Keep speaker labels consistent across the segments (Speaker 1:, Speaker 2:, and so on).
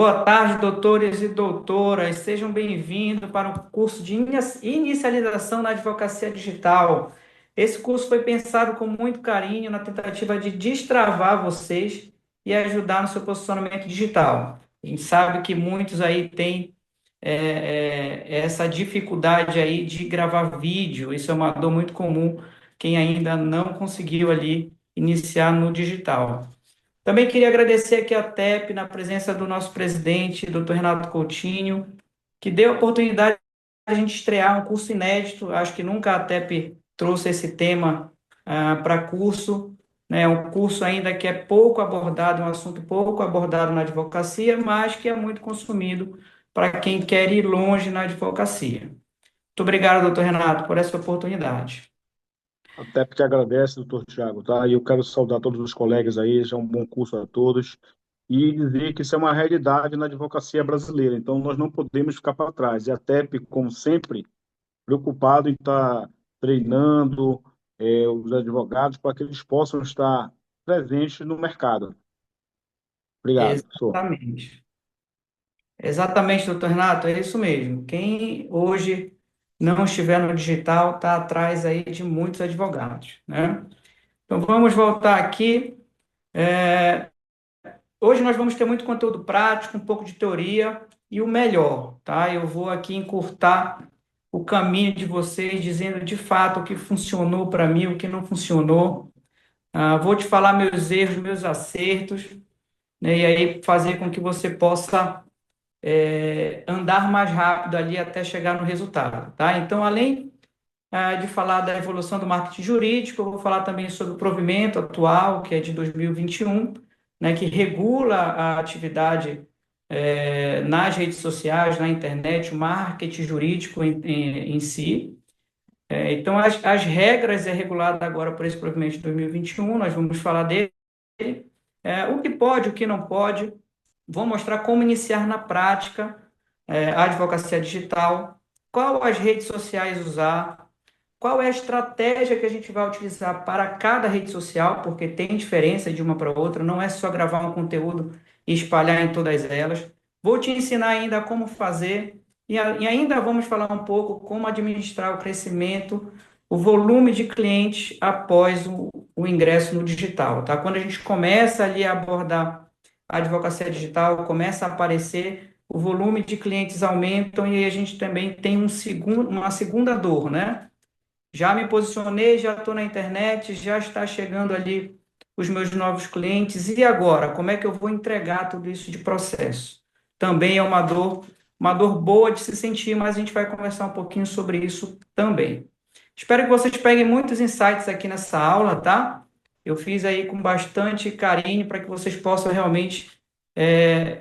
Speaker 1: Boa tarde, doutores e doutoras. Sejam bem-vindos para o curso de inicialização na advocacia digital. Esse curso foi pensado com muito carinho na tentativa de destravar vocês e ajudar no seu posicionamento digital. A gente sabe que muitos aí têm essa dificuldade aí de gravar vídeo. Isso é uma dor muito comum, quem ainda não conseguiu ali iniciar no digital. Também queria agradecer aqui a TEP, na presença do nosso presidente, Dr. Renato Coutinho, que deu a oportunidade de a gente estrear um curso inédito. Acho que nunca a TEP trouxe esse tema para curso, né? Um curso ainda que é pouco abordado, um assunto pouco abordado na advocacia, mas que é muito consumido para quem quer ir longe na advocacia. Muito obrigado, doutor Renato, por essa oportunidade.
Speaker 2: Até porque agradece, doutor Tiago, tá? E eu quero saudar todos os colegas aí, já é um bom curso a todos, e dizer que isso é uma realidade na advocacia brasileira, então nós não podemos ficar para trás. E a TEP, como sempre, preocupado em estar treinando os advogados para que eles possam estar presentes no mercado. Obrigado, professor.
Speaker 1: Exatamente. Exatamente, doutor Renato, é isso mesmo. Quem hoje não estiver no digital está atrás aí de muitos advogados, né? Então vamos voltar aqui. Hoje nós vamos ter muito conteúdo prático, um pouco de teoria e o melhor, tá? Eu vou aqui encurtar o caminho de vocês, dizendo de fato o que funcionou para mim, o que não funcionou. Vou te falar meus erros, meus acertos, né? E aí fazer com que você possa andar mais rápido ali até chegar no resultado, tá? Então, além de falar da evolução do marketing jurídico, eu vou falar também sobre o provimento atual, que é de 2021, né, que regula a atividade nas redes sociais, na internet, o marketing jurídico em si. Então, as regras é regulada agora por esse provimento de 2021, nós vamos falar dele, o que pode, o que não pode, vou mostrar como iniciar na prática a advocacia digital, qual as redes sociais usar, qual é a estratégia que a gente vai utilizar para cada rede social, porque tem diferença de uma para outra, não é só gravar um conteúdo e espalhar em todas elas. Vou te ensinar ainda como fazer e ainda vamos falar um pouco como administrar o crescimento, o volume de clientes após o ingresso no digital, tá? Quando a gente começa ali a abordar a advocacia digital, começa a aparecer, o volume de clientes aumentam e a gente também tem uma segunda dor, né? Já me posicionei, já estou na internet, já está chegando ali os meus novos clientes. E agora, como é que eu vou entregar tudo isso de processo? Também é uma dor boa de se sentir, mas a gente vai conversar um pouquinho sobre isso também. Espero que vocês peguem muitos insights aqui nessa aula, tá? Eu fiz aí com bastante carinho para que vocês possam realmente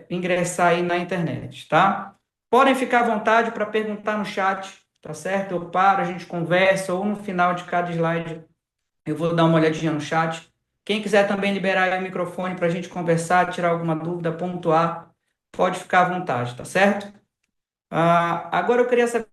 Speaker 1: ingressar aí na internet, tá? Podem ficar à vontade para perguntar no chat, tá certo? Eu paro, a gente conversa, ou no final de cada slide eu vou dar uma olhadinha no chat. Quem quiser também liberar aí o microfone para a gente conversar, tirar alguma dúvida, pontuar, pode ficar à vontade, tá certo? Agora eu queria saber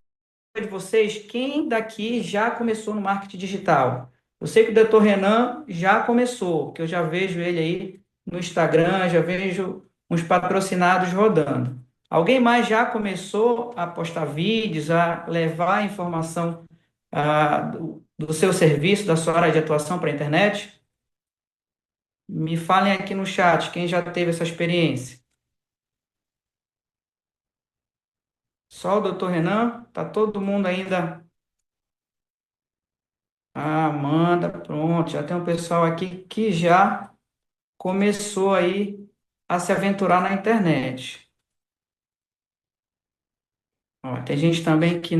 Speaker 1: de vocês, quem daqui já começou no marketing digital? Eu sei que o doutor Renan já começou, que eu já vejo ele aí no Instagram, já vejo uns patrocinados rodando. Alguém mais já começou a postar vídeos, a levar a informação do seu serviço, da sua área de atuação para a internet? Me falem aqui no chat, quem já teve essa experiência. Só o doutor Renan? Tá todo mundo ainda. Manda, pronto. Já tem um pessoal aqui que já começou aí a se aventurar na internet. Ó, tem gente também que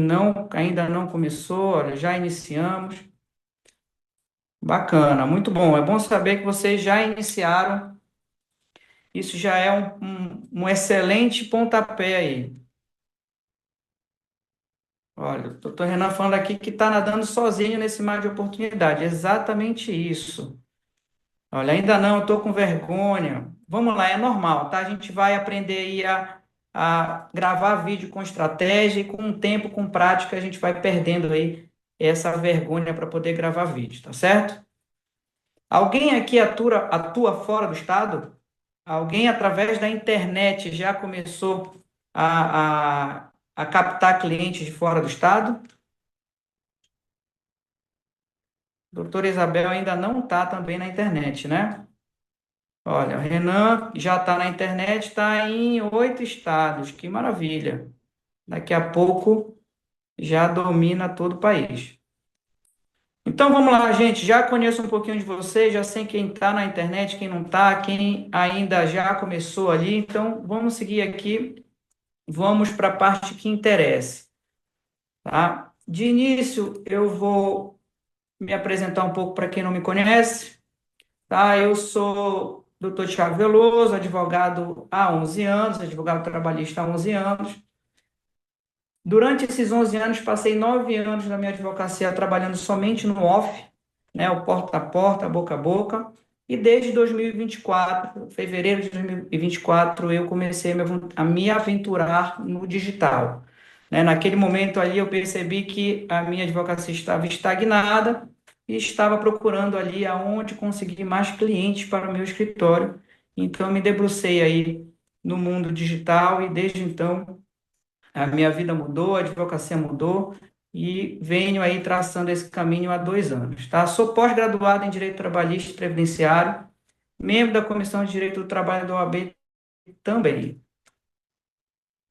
Speaker 1: ainda não começou, olha, já iniciamos. Bacana, muito bom. É bom saber que vocês já iniciaram. Isso já é um excelente pontapé aí. Olha, o doutor Renan falando aqui que está nadando sozinho nesse mar de oportunidade. Exatamente isso. Olha, ainda não, estou com vergonha. Vamos lá, é normal, tá? A gente vai aprender aí a gravar vídeo com estratégia e com o tempo, com prática, a gente vai perdendo aí essa vergonha para poder gravar vídeo, tá certo? Alguém aqui atua fora do estado? Alguém, através da internet, já começou a captar clientes de fora do estado? Doutora Isabel ainda não está também na internet, né? Olha, o Renan já está na internet, está em 8 estados, que maravilha. Daqui a pouco já domina todo o país. Então vamos lá, gente. Já conheço um pouquinho de vocês, já sei quem está na internet, quem não está, quem ainda já começou ali. Então vamos seguir aqui, vamos para a parte que interessa, tá? De início, eu vou me apresentar um pouco para quem não me conhece, tá? Eu sou doutor Tiago Veloso, advogado há 11 anos, advogado trabalhista há 11 anos. Durante esses 11 anos, passei 9 anos na minha advocacia trabalhando somente no off, né, o porta a porta, boca a boca, e desde 2024, fevereiro de 2024, eu comecei a me aventurar no digital. Né, naquele momento ali, eu percebi que a minha advocacia estava estagnada e estava procurando ali aonde conseguir mais clientes para o meu escritório. Então, eu me debrucei aí no mundo digital e desde então a minha vida mudou, a advocacia mudou e venho aí traçando esse caminho há 2 anos, tá? Sou pós-graduado em Direito Trabalhista e Previdenciário, membro da Comissão de Direito do Trabalho da OAB também.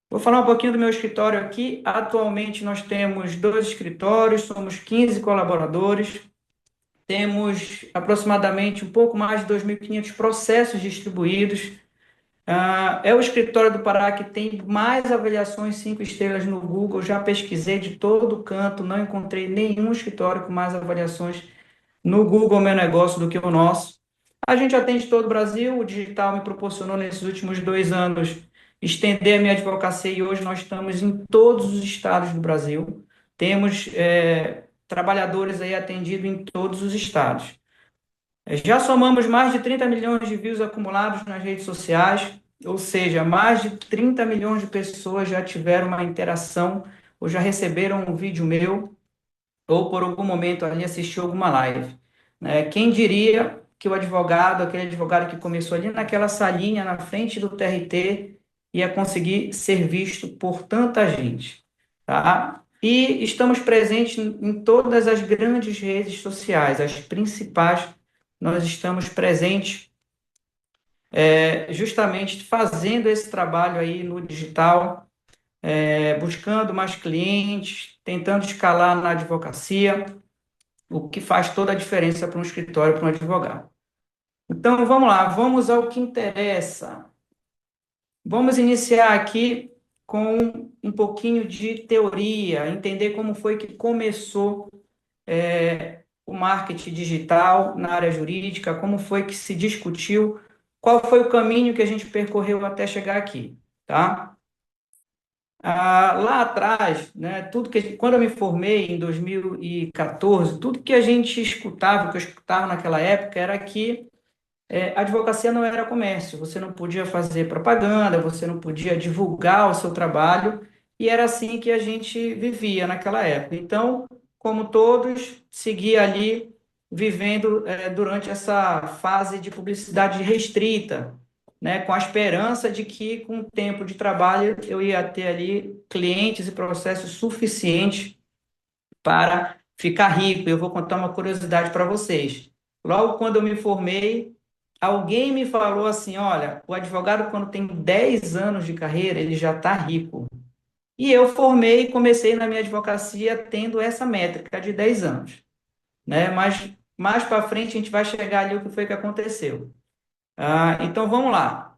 Speaker 1: Vou falar um pouquinho do meu escritório aqui. Atualmente nós temos 2 escritórios, somos 15 colaboradores, temos aproximadamente um pouco mais de 2.500 processos distribuídos. É o escritório do Pará que tem mais avaliações 5 estrelas no Google. Já pesquisei de todo canto, não encontrei nenhum escritório com mais avaliações no Google Meu Negócio do que o nosso. A gente atende todo o Brasil. O digital me proporcionou nesses últimos 2 anos estender a minha advocacia e hoje nós estamos em todos os estados do Brasil. Temos trabalhadores aí atendidos em todos os estados. Já somamos mais de 30 milhões de views acumulados nas redes sociais, ou seja, mais de 30 milhões de pessoas já tiveram uma interação ou já receberam um vídeo meu ou por algum momento ali assistiu alguma live. Né? Quem diria que o advogado, aquele advogado que começou ali naquela salinha na frente do TRT, ia conseguir ser visto por tanta gente, tá? E estamos presentes em todas as grandes redes sociais, as principais, nós estamos presentes justamente fazendo esse trabalho aí no digital, buscando mais clientes, tentando escalar na advocacia, o que faz toda a diferença para um escritório, para um advogado. Então, vamos lá, vamos ao que interessa. Vamos iniciar aqui com um pouquinho de teoria, entender como foi que começou o marketing digital na área jurídica, como foi que se discutiu, qual foi o caminho que a gente percorreu até chegar aqui, tá? Lá atrás, né, quando eu me formei em 2014, tudo que a gente escutava, que eu escutava naquela época, era que a advocacia não era comércio, você não podia fazer propaganda, você não podia divulgar o seu trabalho, e era assim que a gente vivia naquela época. Então, como todos, seguia ali vivendo durante essa fase de publicidade restrita, né, com a esperança de que, com o tempo de trabalho, eu ia ter ali clientes e processos suficientes para ficar rico. Eu vou contar uma curiosidade para vocês. Logo quando eu me formei, alguém me falou assim: olha, o advogado, quando tem 10 anos de carreira, ele já está rico. E eu formei e comecei na minha advocacia tendo essa métrica de 10 anos, né? Mas mais para frente a gente vai chegar ali o que foi que aconteceu. Então vamos lá.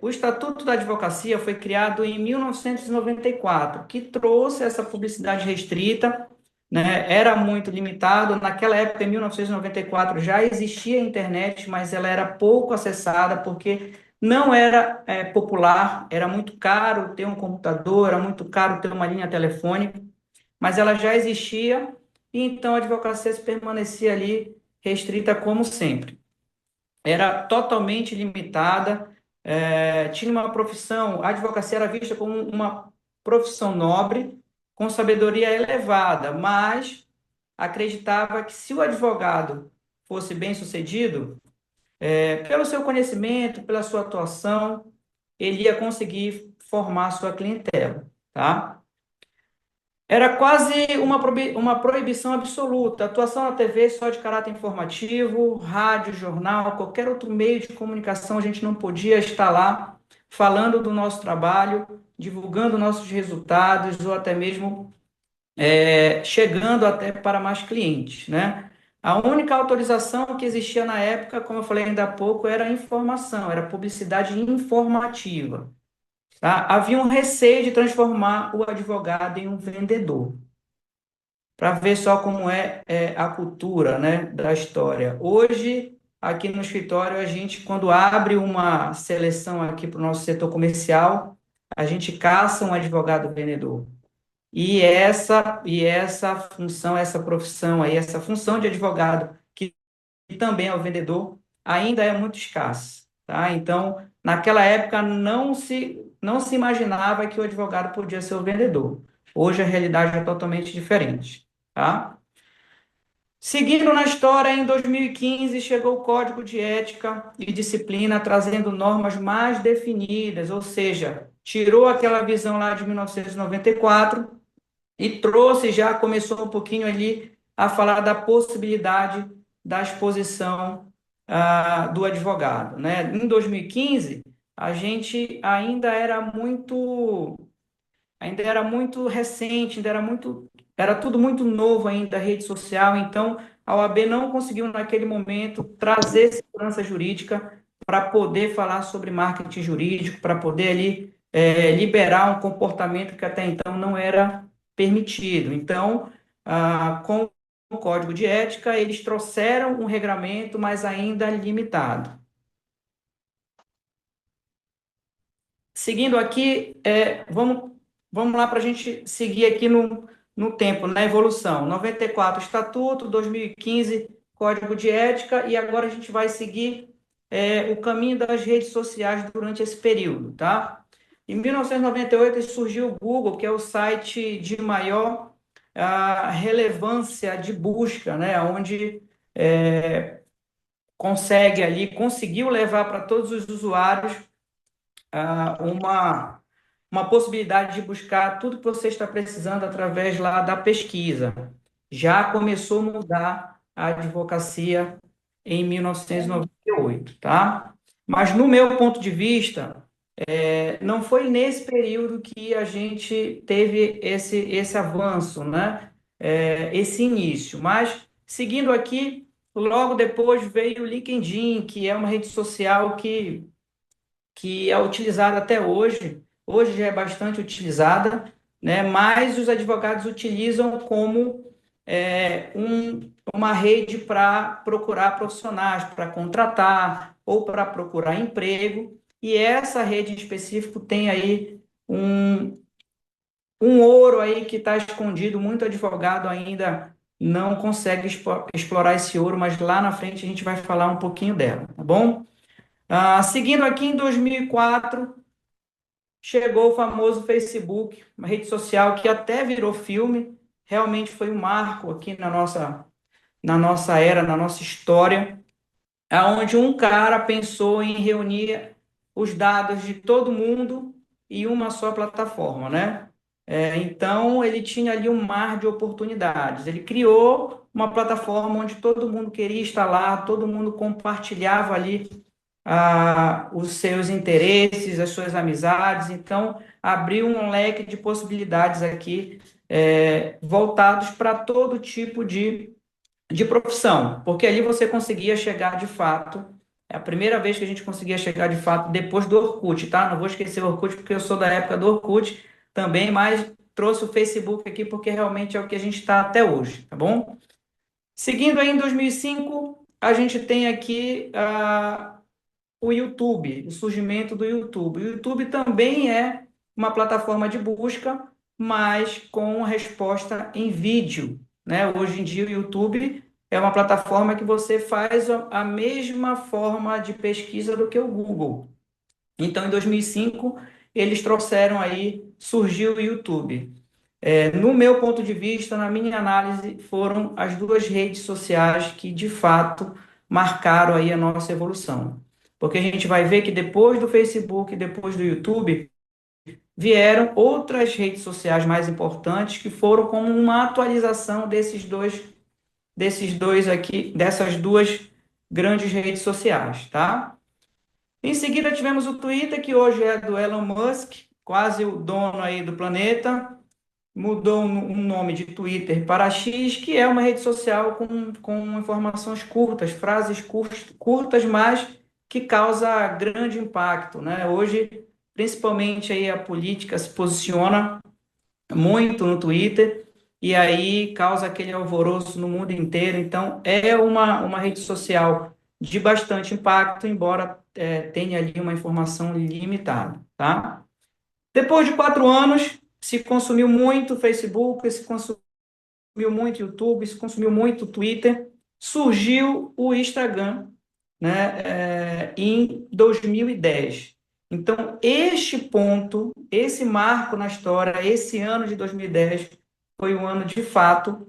Speaker 1: O Estatuto da Advocacia foi criado em 1994, que trouxe essa publicidade restrita, né? Era muito limitado. Naquela época, em 1994, já existia a internet, mas ela era pouco acessada, porque não era popular, era muito caro ter um computador, era muito caro ter uma linha telefônica, mas ela já existia, e então a advocacia permanecia ali restrita como sempre. Era totalmente limitada, tinha uma profissão, a advocacia era vista como uma profissão nobre, com sabedoria elevada, mas acreditava que se o advogado fosse bem-sucedido, Pelo seu conhecimento, pela sua atuação, ele ia conseguir formar sua clientela, tá? Era quase uma proibição absoluta. Atuação na TV só de caráter informativo, rádio, jornal, qualquer outro meio de comunicação, a gente não podia estar lá falando do nosso trabalho, divulgando nossos resultados ou até mesmo chegando até para mais clientes, né? A única autorização que existia na época, como eu falei ainda há pouco, era informação, era publicidade informativa, tá? Havia um receio de transformar o advogado em um vendedor, para ver só como é a cultura, né, da história. Hoje, aqui no escritório, a gente, quando abre uma seleção aqui para o nosso setor comercial, a gente caça um advogado vendedor. E essa função, essa profissão aí, essa função de advogado, que também é o vendedor, ainda é muito escassa, tá? Então, naquela época não se imaginava que o advogado podia ser o vendedor. Hoje a realidade é totalmente diferente, tá? Seguindo na história, em 2015 chegou o Código de Ética e Disciplina trazendo normas mais definidas, ou seja, tirou aquela visão lá de 1994 e trouxe, já começou um pouquinho ali a falar da possibilidade da exposição do advogado, né? Em 2015, a gente ainda era muito recente, era tudo muito novo ainda, a rede social, então a OAB não conseguiu naquele momento trazer segurança jurídica para poder falar sobre marketing jurídico, para poder ali liberar um comportamento que até então não era permitido. Então, com o Código de Ética, eles trouxeram um regramento, mas ainda limitado. Seguindo aqui, vamos lá para a gente seguir aqui no tempo, na evolução. 94, Estatuto, 2015, Código de Ética, e agora a gente vai seguir o caminho das redes sociais durante esse período, tá? Em 1998 surgiu o Google, que é o site de maior relevância de busca, né? Onde conseguiu levar para todos os usuários uma possibilidade de buscar tudo que você está precisando através lá da pesquisa. Já começou a mudar a advocacia em 1998, tá? Mas no meu ponto de vista, não foi nesse período que a gente teve esse avanço, né? Esse início. Mas, seguindo aqui, logo depois veio o LinkedIn, que é uma rede social que é utilizada até hoje. Hoje já é bastante utilizada, né? Mas os advogados utilizam como uma rede para procurar profissionais, para contratar ou para procurar emprego. E essa rede em específico tem aí um ouro aí que está escondido, muito advogado ainda não consegue explorar esse ouro, mas lá na frente a gente vai falar um pouquinho dela, tá bom? Seguindo aqui, em 2004, chegou o famoso Facebook, uma rede social que até virou filme, realmente foi um marco aqui na nossa era, na nossa história, aonde um cara pensou em reunir os dados de todo mundo em uma só plataforma, né? Então, ele tinha ali um mar de oportunidades. Ele criou uma plataforma onde todo mundo queria estar lá, todo mundo compartilhava ali os seus interesses, as suas amizades. Então, abriu um leque de possibilidades aqui, voltados para todo tipo de profissão, porque ali você conseguia chegar de fato. É a primeira vez que a gente conseguia chegar de fato depois do Orkut, tá? Não vou esquecer o Orkut, porque eu sou da época do Orkut também, mas trouxe o Facebook aqui porque realmente é o que a gente está até hoje, tá bom? Seguindo aí, em 2005, a gente tem aqui o YouTube, o surgimento do YouTube. O YouTube também é uma plataforma de busca, mas com resposta em vídeo, né? Hoje em dia o YouTube é uma plataforma que você faz a mesma forma de pesquisa do que o Google. Então, em 2005, eles trouxeram aí, surgiu o YouTube. No meu ponto de vista, na minha análise, foram as duas redes sociais que, de fato, marcaram aí a nossa evolução. Porque a gente vai ver que depois do Facebook, depois do YouTube, vieram outras redes sociais mais importantes que foram como uma atualização desses dois aqui, dessas duas grandes redes sociais, tá? Em seguida tivemos o Twitter, que hoje é do Elon Musk, quase o dono aí do planeta, mudou um nome de Twitter para X, que é uma rede social com informações curtas, frases curtas, mas que causa grande impacto, né? Hoje, principalmente aí a política se posiciona muito no Twitter e aí causa aquele alvoroço no mundo inteiro. Então, é uma rede social de bastante impacto, embora tenha ali uma informação limitada, tá? Depois de 4 anos, se consumiu muito Facebook, se consumiu muito YouTube, se consumiu muito Twitter, surgiu o Instagram, né, em 2010. Então, este ponto, esse marco na história, esse ano de 2010, foi um ano de fato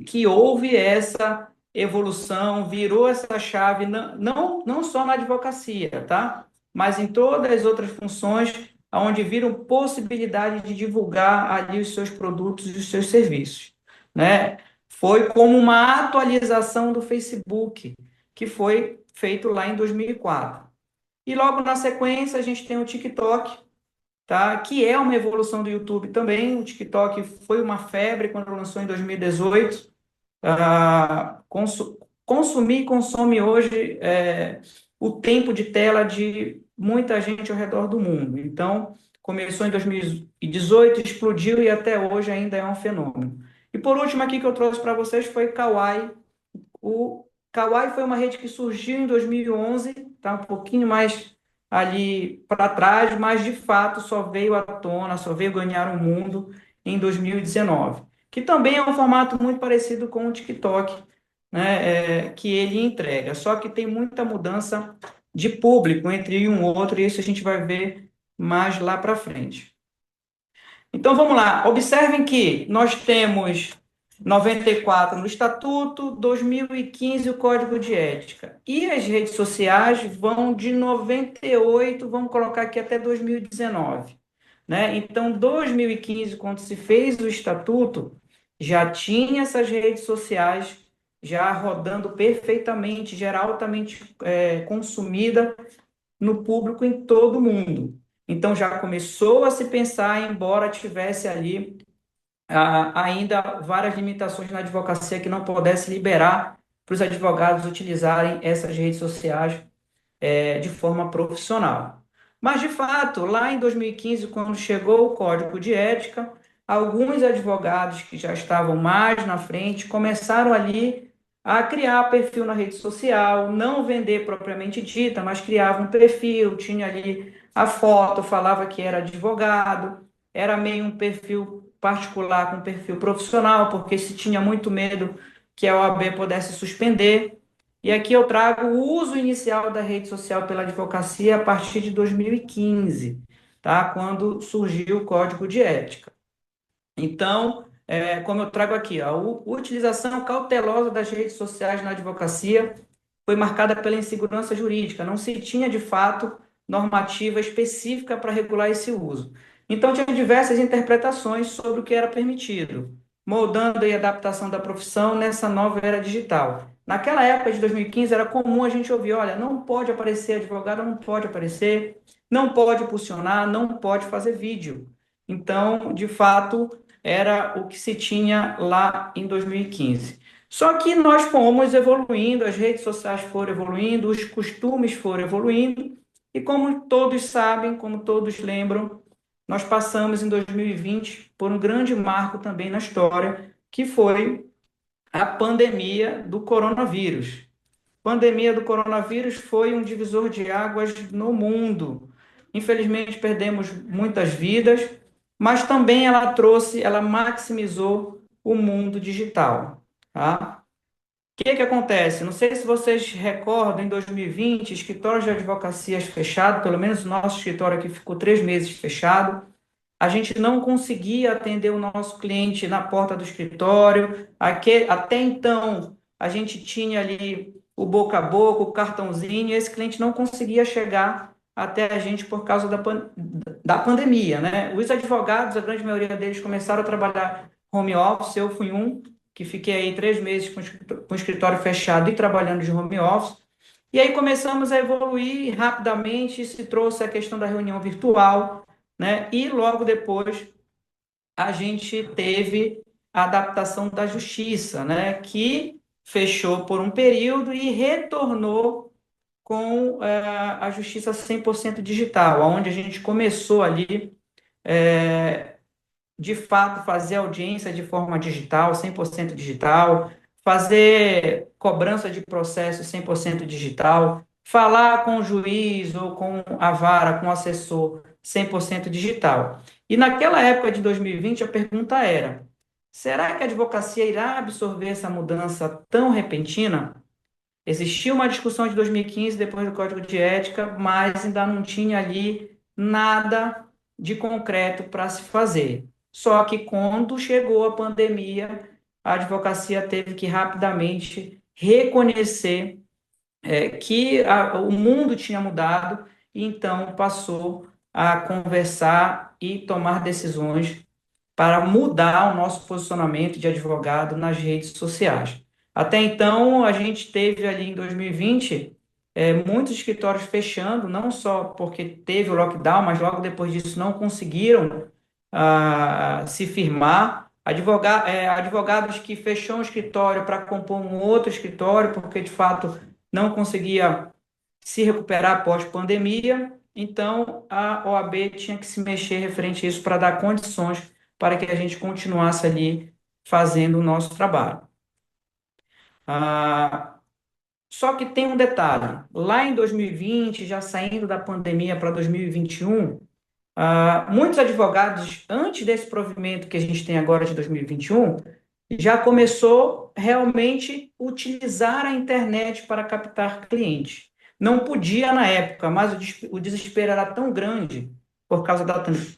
Speaker 1: que houve essa evolução, virou essa chave, não só na advocacia, tá? Mas em todas as outras funções, onde viram possibilidade de divulgar ali os seus produtos e os seus serviços, né? Foi como uma atualização do Facebook, que foi feito lá em 2004. E logo na sequência, a gente tem o TikTok, tá? Que é uma evolução do YouTube também. O TikTok foi uma febre quando lançou em 2018. Consumir e consome hoje o tempo de tela de muita gente ao redor do mundo. Então, começou em 2018, explodiu e até hoje ainda é um fenômeno. E por último aqui que eu trouxe para vocês foi Kawaii. O Kawaii foi uma rede que surgiu em 2011, tá um pouquinho mais ali para trás, mas de fato só veio à tona, só veio ganhar o mundo em 2019, que também é um formato muito parecido com o TikTok, né, que ele entrega, só que tem muita mudança de público entre um e outro, e isso a gente vai ver mais lá para frente. Então vamos lá, observem que nós temos 94 no Estatuto, 2015 o Código de Ética. E as redes sociais vão de 98, vamos colocar aqui até 2019, né? Então, 2015, quando se fez o Estatuto, já tinha essas redes sociais já rodando perfeitamente, já era altamente consumida no público em todo o mundo. Então, já começou a se pensar, embora tivesse ali ainda várias limitações na advocacia que não pudesse liberar para os advogados utilizarem essas redes sociais de forma profissional. Mas, de fato, lá em 2015, quando chegou o Código de Ética, alguns advogados que já estavam mais na frente começaram ali a criar perfil na rede social, não vender propriamente dita, mas criava um perfil, tinha ali a foto, falava que era advogado, era meio um perfil particular com perfil profissional, porque se tinha muito medo que a OAB pudesse suspender. E aqui eu trago o uso inicial da rede social pela advocacia a partir de 2015, tá? Quando surgiu o Código de Ética. Então, como eu trago aqui, a utilização cautelosa das redes sociais na advocacia foi marcada pela insegurança jurídica, não se tinha, de fato, normativa específica para regular esse uso. Então, tinha diversas interpretações sobre o que era permitido, moldando a adaptação da profissão nessa nova era digital. Naquela época de 2015, era comum a gente ouvir, olha, não pode aparecer advogado, não pode aparecer, não pode impulsionar, não pode fazer vídeo. Então, de fato, era o que se tinha lá em 2015. Só que nós fomos evoluindo, as redes sociais foram evoluindo, os costumes foram evoluindo, e como todos sabem, como todos lembram, nós passamos em 2020 por um grande marco também na história, que foi a pandemia do coronavírus. A pandemia do coronavírus foi um divisor de águas no mundo. Infelizmente, perdemos muitas vidas, mas também ela maximizou o mundo digital, tá? O que que acontece? Não sei se vocês recordam, em 2020, escritórios de advocacias fechados, pelo menos o nosso escritório aqui ficou 3 meses fechado. A gente não conseguia atender o nosso cliente na porta do escritório. Até então, a gente tinha ali o boca a boca, o cartãozinho, e esse cliente não conseguia chegar até a gente por causa da pandemia, né? Os advogados, a grande maioria deles começaram a trabalhar home office, eu fui um, que fiquei aí 3 meses com o escritório fechado e trabalhando de home office, e aí começamos a evoluir rapidamente, se trouxe a questão da reunião virtual, né? E logo depois a gente teve a adaptação da justiça, né? Que fechou por um período e retornou com a justiça 100% digital, onde a gente começou ali, de fato, fazer audiência de forma digital, 100% digital, fazer cobrança de processo 100% digital, falar com o juiz ou com a vara, com o assessor 100% digital. E naquela época de 2020, a pergunta era: será que a advocacia irá absorver essa mudança tão repentina? Existia uma discussão de 2015, depois do Código de Ética, mas ainda não tinha ali nada de concreto para se fazer. Só que quando chegou a pandemia, a advocacia teve que rapidamente reconhecer que o mundo tinha mudado e então passou a conversar e tomar decisões para mudar o nosso posicionamento de advogado nas redes sociais. Até então, a gente teve ali em 2020 muitos escritórios fechando, não só porque teve o lockdown, mas logo depois disso não conseguiram se firmar. Advogados que fechou um escritório para compor um outro escritório, porque de fato não conseguia se recuperar após pandemia. Então, a OAB tinha que se mexer referente a isso para dar condições para que a gente continuasse ali fazendo o nosso trabalho. Ah, só que tem um detalhe: lá em 2020, já saindo da pandemia para 2021, muitos advogados, antes desse provimento que a gente tem agora de 2021, já começou realmente a utilizar a internet para captar clientes. Não podia na época, mas o desespero era tão grande por causa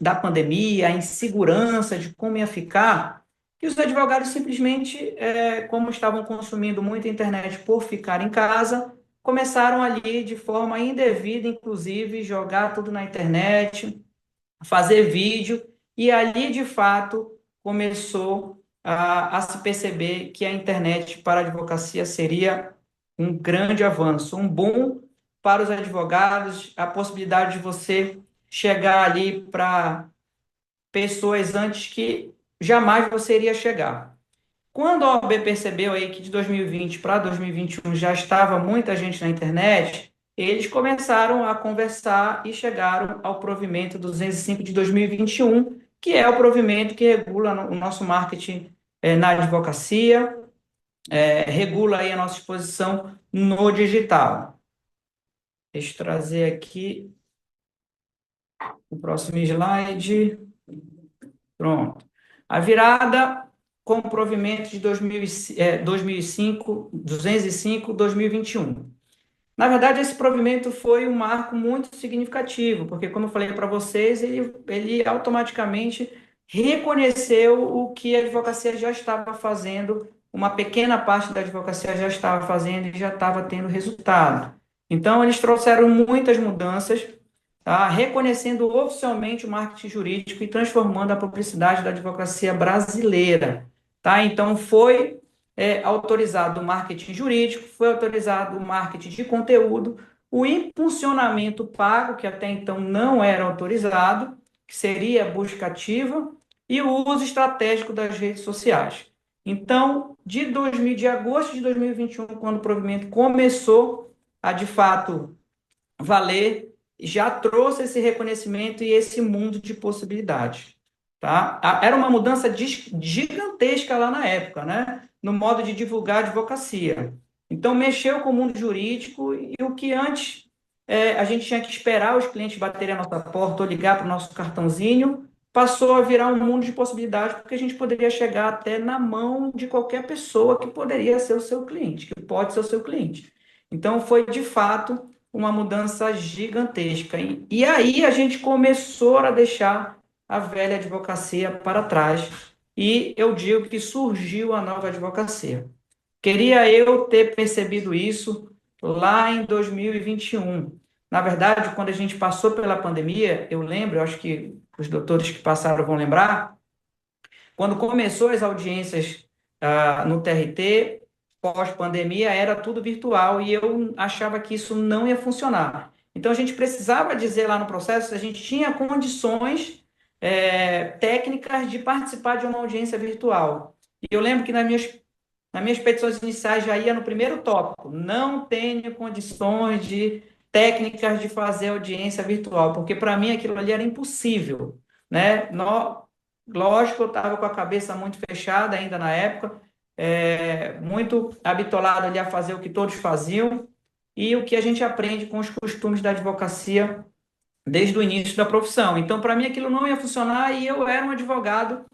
Speaker 1: da pandemia, a insegurança de como ia ficar, que os advogados simplesmente, como estavam consumindo muita internet por ficar em casa, começaram ali de forma indevida, inclusive, jogar tudo na internet, fazer vídeo, e ali, de fato, começou a se perceber que a internet para a advocacia seria um grande avanço, um boom para os advogados, a possibilidade de você chegar ali para pessoas antes que jamais você iria chegar. Quando a OAB percebeu aí que de 2020 para 2021 já estava muita gente na internet, eles começaram a conversar e chegaram ao provimento 205 de 2021, que é o provimento que regula o nosso marketing na advocacia, regula aí a nossa exposição no digital. Deixa eu trazer aqui o próximo slide. Pronto. A virada com o provimento de 2005, 205, 2021. Na verdade, esse provimento foi um marco muito significativo, porque, como eu falei para vocês, ele automaticamente reconheceu o que a advocacia já estava fazendo, uma pequena parte da advocacia já estava fazendo e já estava tendo resultado. Então, eles trouxeram muitas mudanças, tá? Reconhecendo oficialmente o marketing jurídico e transformando a publicidade da advocacia brasileira. Tá? Então, foi autorizado o marketing jurídico, foi autorizado o marketing de conteúdo, o impulsionamento pago, que até então não era autorizado, que seria a busca ativa, e o uso estratégico das redes sociais. Então, de agosto de 2021, quando o provimento começou a, de fato, valer, já trouxe esse reconhecimento e esse mundo de possibilidades. Tá? Era uma mudança gigantesca lá na época, né? No modo de divulgar a advocacia. Então, mexeu com o mundo jurídico e o que antes a gente tinha que esperar os clientes baterem a nossa porta ou ligar para o nosso cartãozinho, passou a virar um mundo de possibilidades, porque a gente poderia chegar até na mão de qualquer pessoa que poderia ser o seu cliente, que pode ser o seu cliente. Então, foi de fato uma mudança gigantesca. E aí a gente começou a deixar a velha advocacia para trás. E eu digo que surgiu a nova advocacia. Queria eu ter percebido isso lá em 2021. Na verdade, quando a gente passou pela pandemia, eu lembro, eu acho que os doutores que passaram vão lembrar, quando começou as audiências no TRT, pós-pandemia, era tudo virtual e eu achava que isso não ia funcionar. Então, a gente precisava dizer lá no processo se a gente tinha condições técnicas de participar de uma audiência virtual. E eu lembro que nas minhas petições iniciais já ia no primeiro tópico, não tenho condições técnicas de fazer audiência virtual, porque para mim aquilo ali era impossível, né? Lógico, eu estava com a cabeça muito fechada ainda na época, muito habitolado ali a fazer o que todos faziam e o que a gente aprende com os costumes da advocacia desde o início da profissão. Então, para mim aquilo não ia funcionar e eu era um advogado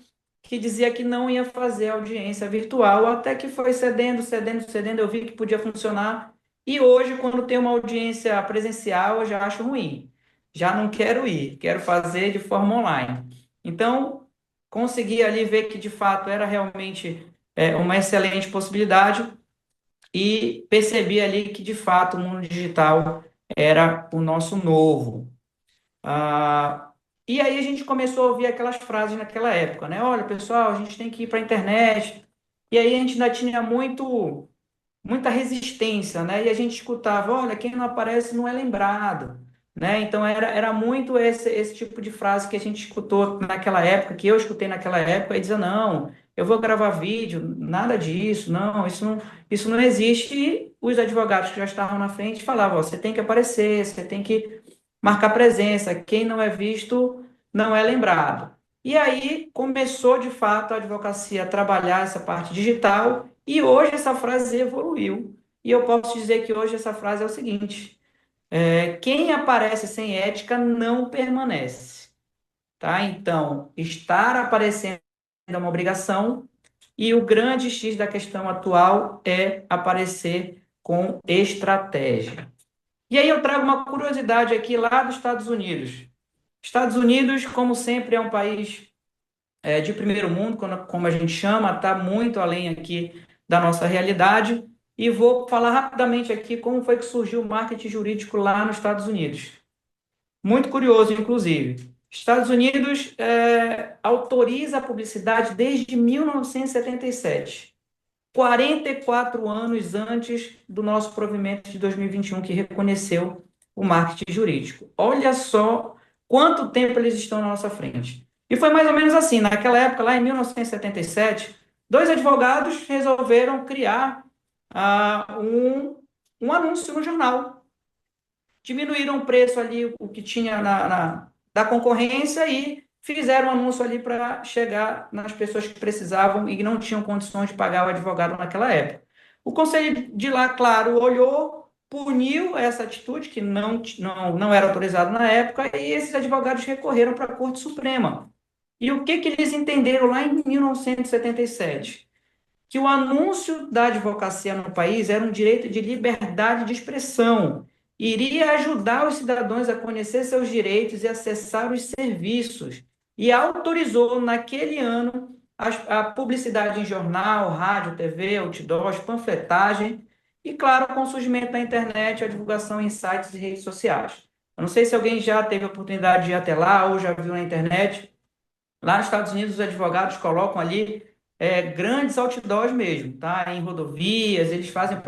Speaker 1: que dizia que não ia fazer audiência virtual, até que foi cedendo, cedendo, cedendo, eu vi que podia funcionar. E hoje, quando tem uma audiência presencial, eu já acho ruim. Já não quero ir, quero fazer de forma online. Então, consegui ali ver que de fato era realmente uma excelente possibilidade e percebi ali que de fato o mundo digital era o nosso novo. Ah, e aí a gente começou a ouvir aquelas frases naquela época, né? Olha, pessoal, a gente tem que ir para a internet. E aí a gente ainda tinha muita resistência, né? E a gente escutava, olha, quem não aparece não é lembrado, né? Então era muito esse tipo de frase que a gente escutou naquela época, que eu escutei naquela época, e dizia, não, eu vou gravar vídeo, nada disso, não, isso não existe. E os advogados que já estavam na frente falavam, ó, você tem que aparecer, você tem que marcar presença, quem não é visto não é lembrado. E aí começou de fato a advocacia a trabalhar essa parte digital e hoje essa frase evoluiu. E eu posso dizer que hoje essa frase é o seguinte: quem aparece sem ética não permanece, tá? Então, estar aparecendo é uma obrigação e o grande X da questão atual é aparecer com estratégia. E aí eu trago uma curiosidade aqui lá dos Estados Unidos. Estados Unidos, como sempre, é um país de primeiro mundo, como a gente chama, está muito além aqui da nossa realidade. E vou falar rapidamente aqui como foi que surgiu o marketing jurídico lá nos Estados Unidos. Muito curioso, inclusive. Estados Unidos autoriza a publicidade desde 1977, 44 anos antes do nosso provimento de 2021, que reconheceu o marketing jurídico. Olha só quanto tempo eles estão na nossa frente. E foi mais ou menos assim, naquela época, lá em 1977, dois advogados resolveram criar um anúncio no jornal. Diminuíram o preço ali, o que tinha da concorrência e fizeram um anúncio ali para chegar nas pessoas que precisavam e que não tinham condições de pagar o advogado naquela época. O conselho de lá, claro, olhou, puniu essa atitude, que não era autorizada na época, e esses advogados recorreram para a Corte Suprema. E o que eles entenderam lá em 1977? Que o anúncio da advocacia no país era um direito de liberdade de expressão, iria ajudar os cidadãos a conhecer seus direitos e acessar os serviços, e autorizou, naquele ano, a publicidade em jornal, rádio, TV, outdoors, panfletagem, e, claro, com o surgimento da internet, a divulgação em sites e redes sociais. Eu não sei se alguém já teve a oportunidade de ir até lá ou já viu na internet. Lá nos Estados Unidos, os advogados colocam ali grandes outdoors mesmo, tá? Em rodovias, eles fazem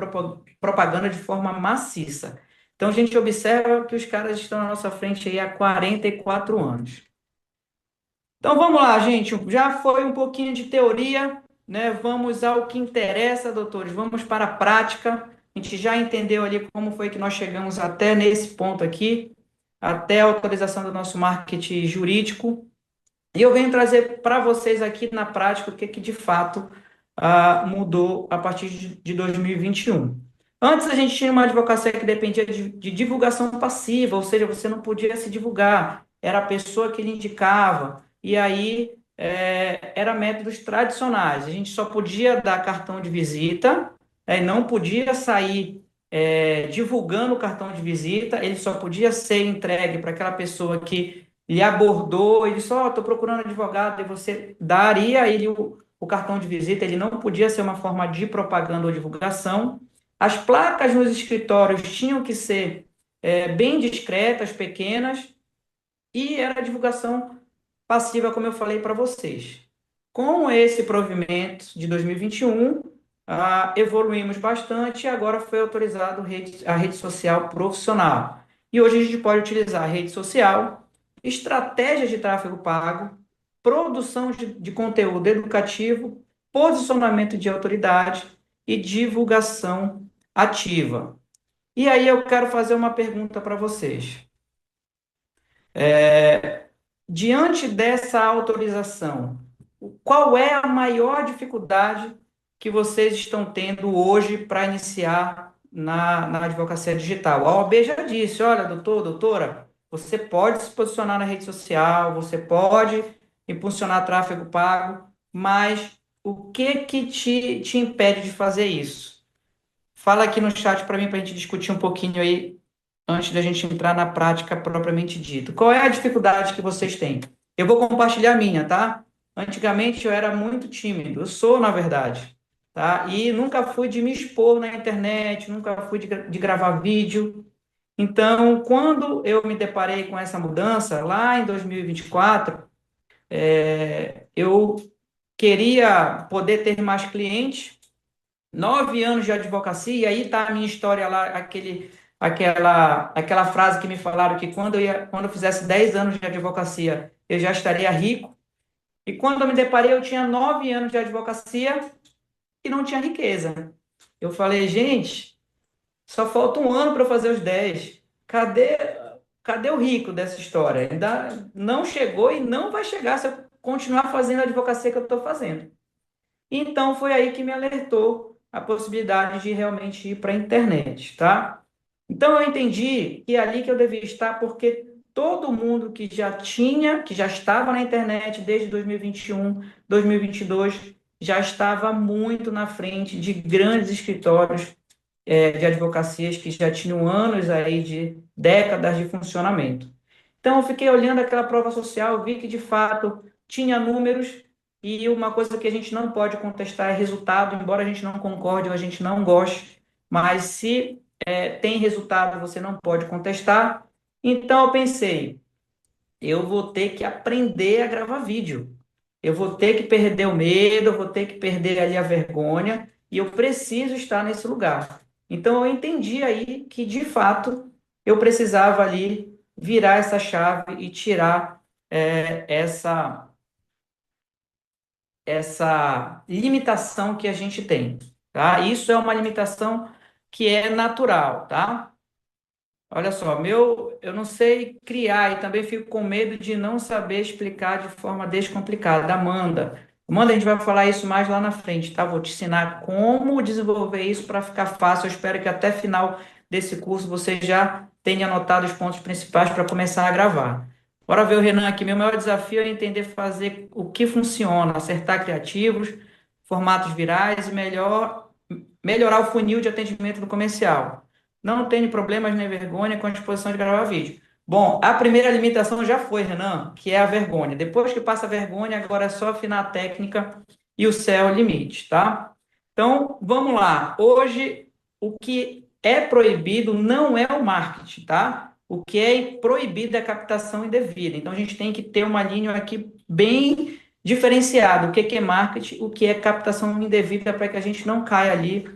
Speaker 1: propaganda de forma maciça. Então, a gente observa que os caras estão na nossa frente aí há 44 anos. Então, vamos lá, gente. Já foi um pouquinho de teoria, né? Vamos ao que interessa, doutores. Vamos para a prática. A gente já entendeu ali como foi que nós chegamos até nesse ponto aqui, até a autorização do nosso marketing jurídico. E eu venho trazer para vocês aqui na prática o que de fato mudou a partir de 2021. Antes a gente tinha uma advocacia que dependia de divulgação passiva, ou seja, você não podia se divulgar, era a pessoa que lhe indicava, e aí era métodos tradicionais. A gente só podia dar cartão de visita, não podia sair divulgando o cartão de visita, ele só podia ser entregue para aquela pessoa que lhe abordou e disse, ó, estou procurando advogado, e você daria a ele o cartão de visita ele não podia ser uma forma de propaganda ou divulgação. As placas nos escritórios tinham que ser bem discretas, pequenas, e era divulgação passiva, como eu falei para vocês. Com esse provimento de 2021, evoluímos bastante e agora foi autorizado a rede social profissional. E hoje a gente pode utilizar a rede social, estratégias de tráfego pago, produção de conteúdo educativo, posicionamento de autoridade e divulgação ativa. E aí eu quero fazer uma pergunta para vocês. Diante dessa autorização, qual é a maior dificuldade que vocês estão tendo hoje para iniciar na advocacia digital? A OAB já disse, olha, doutor, doutora, você pode se posicionar na rede social, você pode impulsionar tráfego pago, mas o que que te impede de fazer isso? Fala aqui no chat para mim, para a gente discutir um pouquinho aí antes da gente entrar na prática propriamente dita. Qual é a dificuldade que vocês têm? Eu vou compartilhar a minha, tá? Antigamente eu era muito tímido, eu sou, na verdade, tá? E nunca fui de me expor na internet, nunca fui de gravar vídeo. Então, quando eu me deparei com essa mudança, lá em 2024, eu queria poder ter mais clientes, 9 anos de advocacia, e aí tá a minha história lá, aquela frase que me falaram que quando eu fizesse 10 anos de advocacia, eu já estaria rico. E quando eu me deparei, eu tinha 9 anos de advocacia e não tinha riqueza. Eu falei, gente, só falta um ano para eu fazer os 10. Cadê o rico dessa história? Ainda não chegou e não vai chegar se eu continuar fazendo a advocacia que eu estou fazendo. Então, foi aí que me alertou a possibilidade de realmente ir para a internet, tá? Então, eu entendi que é ali que eu devia estar, porque todo mundo que já estava na internet desde 2021, 2022, já estava muito na frente de grandes escritórios, de advocacias que já tinham anos aí de décadas de funcionamento. Então, eu fiquei olhando aquela prova social, vi que de fato tinha números, e uma coisa que a gente não pode contestar é resultado, embora a gente não concorde ou a gente não goste, mas se tem resultado, você não pode contestar. Então, eu pensei, eu vou ter que aprender a gravar vídeo. Eu vou ter que perder o medo, eu vou ter que perder ali a vergonha, e eu preciso estar nesse lugar. Então, eu entendi aí que, de fato, eu precisava ali virar essa chave e tirar essa limitação que a gente tem, tá? Isso é uma limitação que é natural, tá? Olha só, eu não sei criar e também fico com medo de não saber explicar de forma descomplicada. Amanda, a gente vai falar isso mais lá na frente, tá? Vou te ensinar como desenvolver isso para ficar fácil. Eu espero que até final desse curso você já tenha anotado os pontos principais para começar a gravar. Bora ver o Renan aqui. Meu maior desafio é entender fazer o que funciona, acertar criativos, formatos virais e melhorar o funil de atendimento do comercial. Não tenho problemas nem vergonha com a disposição de gravar vídeo. Bom, a primeira limitação já foi, Renan, que é a vergonha. Depois que passa a vergonha, agora é só afinar a técnica e o céu é o limite, tá? Então, vamos lá. Hoje, o que é proibido não é o marketing, tá? O que é proibido é a captação indevida. Então, a gente tem que ter uma linha aqui bem diferenciada. O que é marketing, o que é captação indevida, para que a gente não caia ali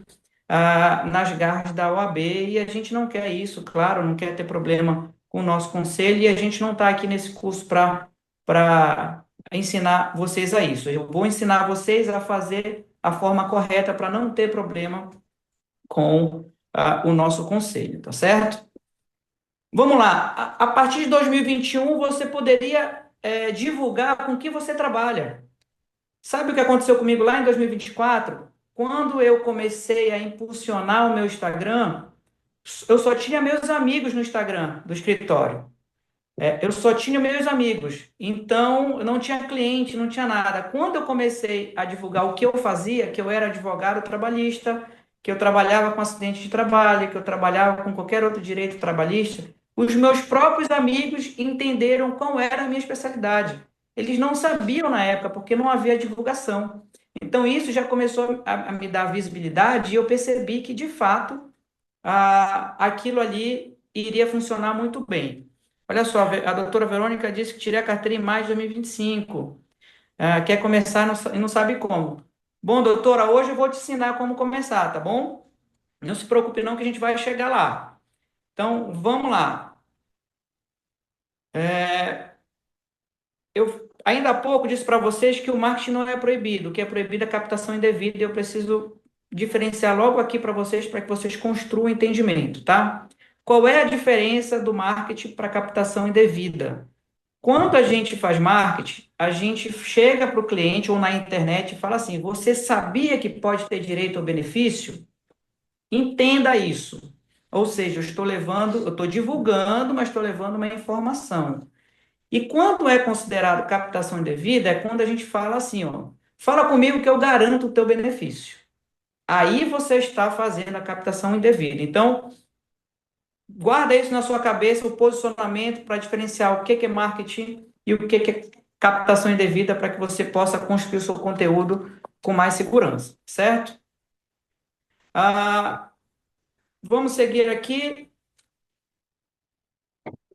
Speaker 1: nas garras da OAB, e a gente não quer isso, claro, não quer ter problema com o nosso conselho, e a gente não está aqui nesse curso para ensinar vocês a isso. Eu vou ensinar vocês a fazer a forma correta para não ter problema com o nosso conselho, tá certo? Vamos lá. A partir de 2021, você poderia divulgar com que você trabalha. Sabe o que aconteceu comigo lá em 2024? Quando eu comecei a impulsionar o meu Instagram, eu só tinha meus amigos no Instagram do escritório. Eu só tinha meus amigos. Então, eu não tinha cliente, não tinha nada. Quando eu comecei a divulgar o que eu fazia, que eu era advogado trabalhista, que eu trabalhava com acidente de trabalho, que eu trabalhava com qualquer outro direito trabalhista, os meus próprios amigos entenderam qual era a minha especialidade. Eles não sabiam na época, porque não havia divulgação. Então, isso já começou a me dar visibilidade e eu percebi que, de fato, aquilo ali iria funcionar muito bem. Olha só, a doutora Verônica disse que tirei a carteira em maio de 2025. Quer começar e não sabe como. Bom, doutora, hoje eu vou te ensinar como começar, tá bom? Não se preocupe não que a gente vai chegar lá. Então, vamos lá. Eu ainda há pouco disse para vocês que o marketing não é proibido, que é proibida a captação indevida, e eu preciso diferenciar logo aqui para vocês, para que vocês construam entendimento, tá? Qual é a diferença do marketing para captação indevida? Quando a gente faz marketing, a gente chega para o cliente ou na internet e fala assim: você sabia que pode ter direito ao benefício? Entenda isso. Ou seja, eu estou divulgando, mas estou levando uma informação. E quando é considerado captação indevida, é quando a gente fala assim, ó, fala comigo que eu garanto o teu benefício. Aí você está fazendo a captação indevida. Então, guarda isso na sua cabeça, o posicionamento para diferenciar o que é marketing e o que é captação indevida para que você possa construir o seu conteúdo com mais segurança, certo? Ah, vamos seguir aqui.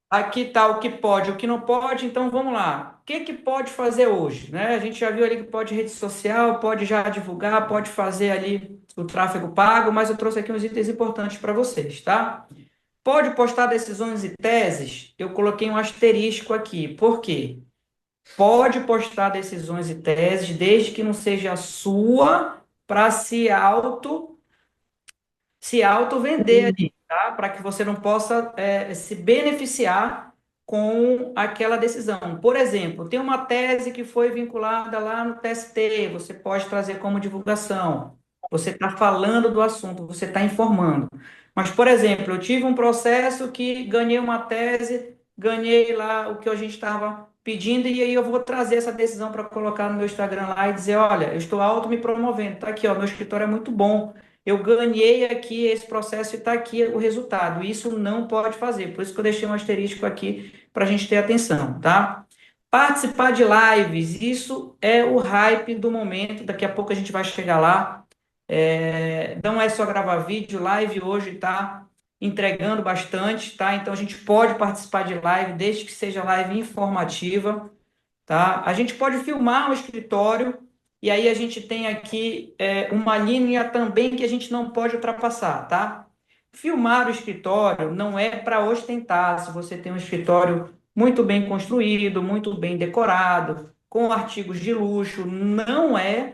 Speaker 1: Aqui está o que pode, o que não pode, então vamos lá. O que que pode fazer hoje, né? A gente já viu ali que pode rede social, pode já divulgar, pode fazer ali o tráfego pago, mas eu trouxe aqui uns itens importantes para vocês, tá? Pode postar decisões e teses? Eu coloquei um asterisco aqui. Por quê? Pode postar decisões e teses, desde que não seja a sua para se auto-vender ali, tá? Para que você não possa se beneficiar com aquela decisão. Por exemplo, tem uma tese que foi vinculada lá no TST, você pode trazer como divulgação. Você está falando do assunto, você está informando. Mas, por exemplo, eu tive um processo que ganhei uma tese, ganhei lá o que a gente estava pedindo, e aí eu vou trazer essa decisão para colocar no meu Instagram lá e dizer, olha, eu estou auto me promovendo, tá aqui, ó, meu escritório é muito bom, eu ganhei aqui esse processo e está aqui o resultado. Isso não pode fazer. Por isso que eu deixei um asterisco aqui para a gente ter atenção, tá? Participar de lives, isso é o hype do momento. Daqui a pouco a gente vai chegar lá. Não é só gravar vídeo, live hoje está entregando bastante, tá? Então a gente pode participar de live, desde que seja live informativa, tá? A gente pode filmar o escritório e aí a gente tem aqui uma linha também que a gente não pode ultrapassar, tá? Filmar o escritório não é para ostentar. Se você tem um escritório muito bem construído, muito bem decorado, com artigos de luxo, não é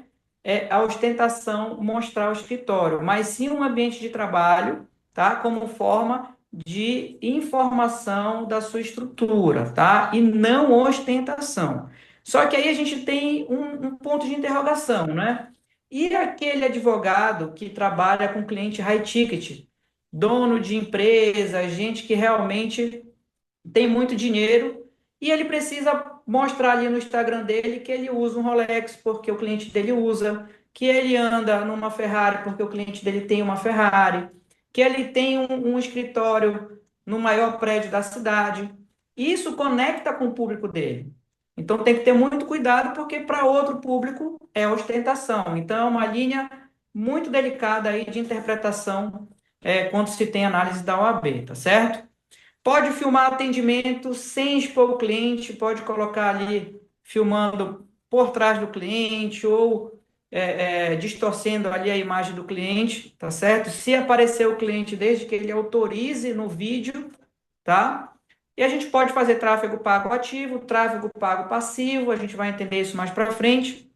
Speaker 1: a ostentação mostrar o escritório, mas sim um ambiente de trabalho, tá? Como forma de informação da sua estrutura, tá? E não ostentação. Só que aí a gente tem um ponto de interrogação, né? E aquele advogado que trabalha com cliente high ticket, dono de empresa, gente que realmente tem muito dinheiro e ele precisa mostrar ali no Instagram dele que ele usa um Rolex porque o cliente dele usa, que ele anda numa Ferrari porque o cliente dele tem uma Ferrari, que ele tem um escritório no maior prédio da cidade. Isso conecta com o público dele. Então tem que ter muito cuidado porque para outro público é ostentação. Então é uma linha muito delicada aí de interpretação quando se tem análise da OAB, tá certo? Pode filmar atendimento sem expor o cliente, pode colocar ali filmando por trás do cliente ou distorcendo ali a imagem do cliente, tá certo? Se aparecer o cliente, desde que ele autorize no vídeo, tá? E a gente pode fazer tráfego pago ativo, tráfego pago passivo, a gente vai entender isso mais para frente.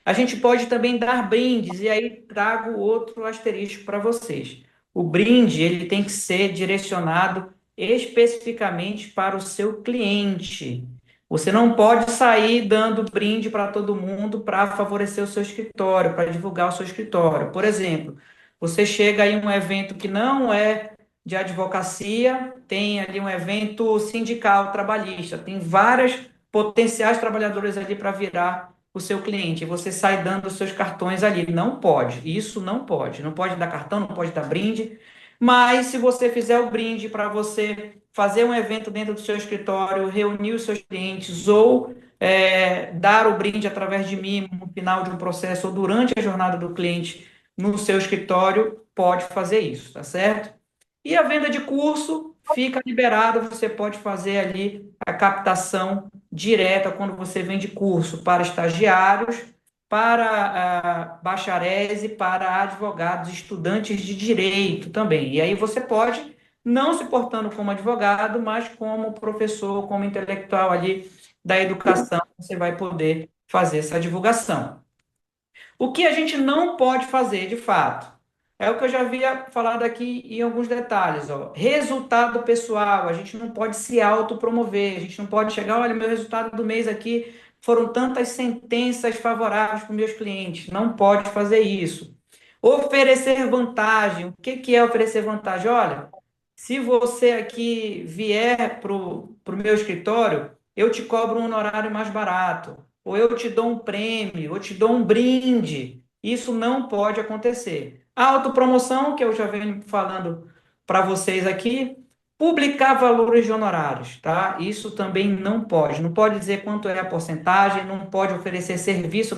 Speaker 1: A gente pode também dar brindes, e aí trago outro asterisco para vocês. O brinde, ele tem que ser direcionado especificamente para o seu cliente. Você não pode sair dando brinde para todo mundo para favorecer o seu escritório, para divulgar o seu escritório. Por exemplo, você chega em um evento que não é de advocacia, tem ali um evento sindical trabalhista, tem várias potenciais trabalhadores ali para virar o seu cliente, você sai dando os seus cartões ali. Não pode, isso não pode. Não pode dar cartão, não pode dar brinde. Mas se você fizer o brinde para você fazer um evento dentro do seu escritório, reunir os seus clientes ou dar o brinde através de mim no final de um processo ou durante a jornada do cliente no seu escritório, pode fazer isso, tá certo? E a venda de curso fica liberado, você pode fazer ali a captação direta quando você vende curso para estagiários, para bacharéis e para advogados, estudantes de direito também. E aí você pode, não se portando como advogado, mas como professor, como intelectual ali da educação, você vai poder fazer essa divulgação. O que a gente não pode fazer, de fato, é o que eu já havia falado aqui em alguns detalhes, ó. Resultado pessoal, a gente não pode se autopromover, a gente não pode chegar, olha, meu resultado do mês aqui foram tantas sentenças favoráveis para os meus clientes. Não pode fazer isso. Oferecer vantagem. O que que é oferecer vantagem? Olha, se você aqui vier para o meu escritório, eu te cobro um honorário mais barato, ou eu te dou um prêmio, ou te dou um brinde. Isso não pode acontecer. A autopromoção, que eu já venho falando para vocês aqui, publicar valores de honorários, tá? Isso também não pode. Não pode dizer quanto é a porcentagem, não pode oferecer serviço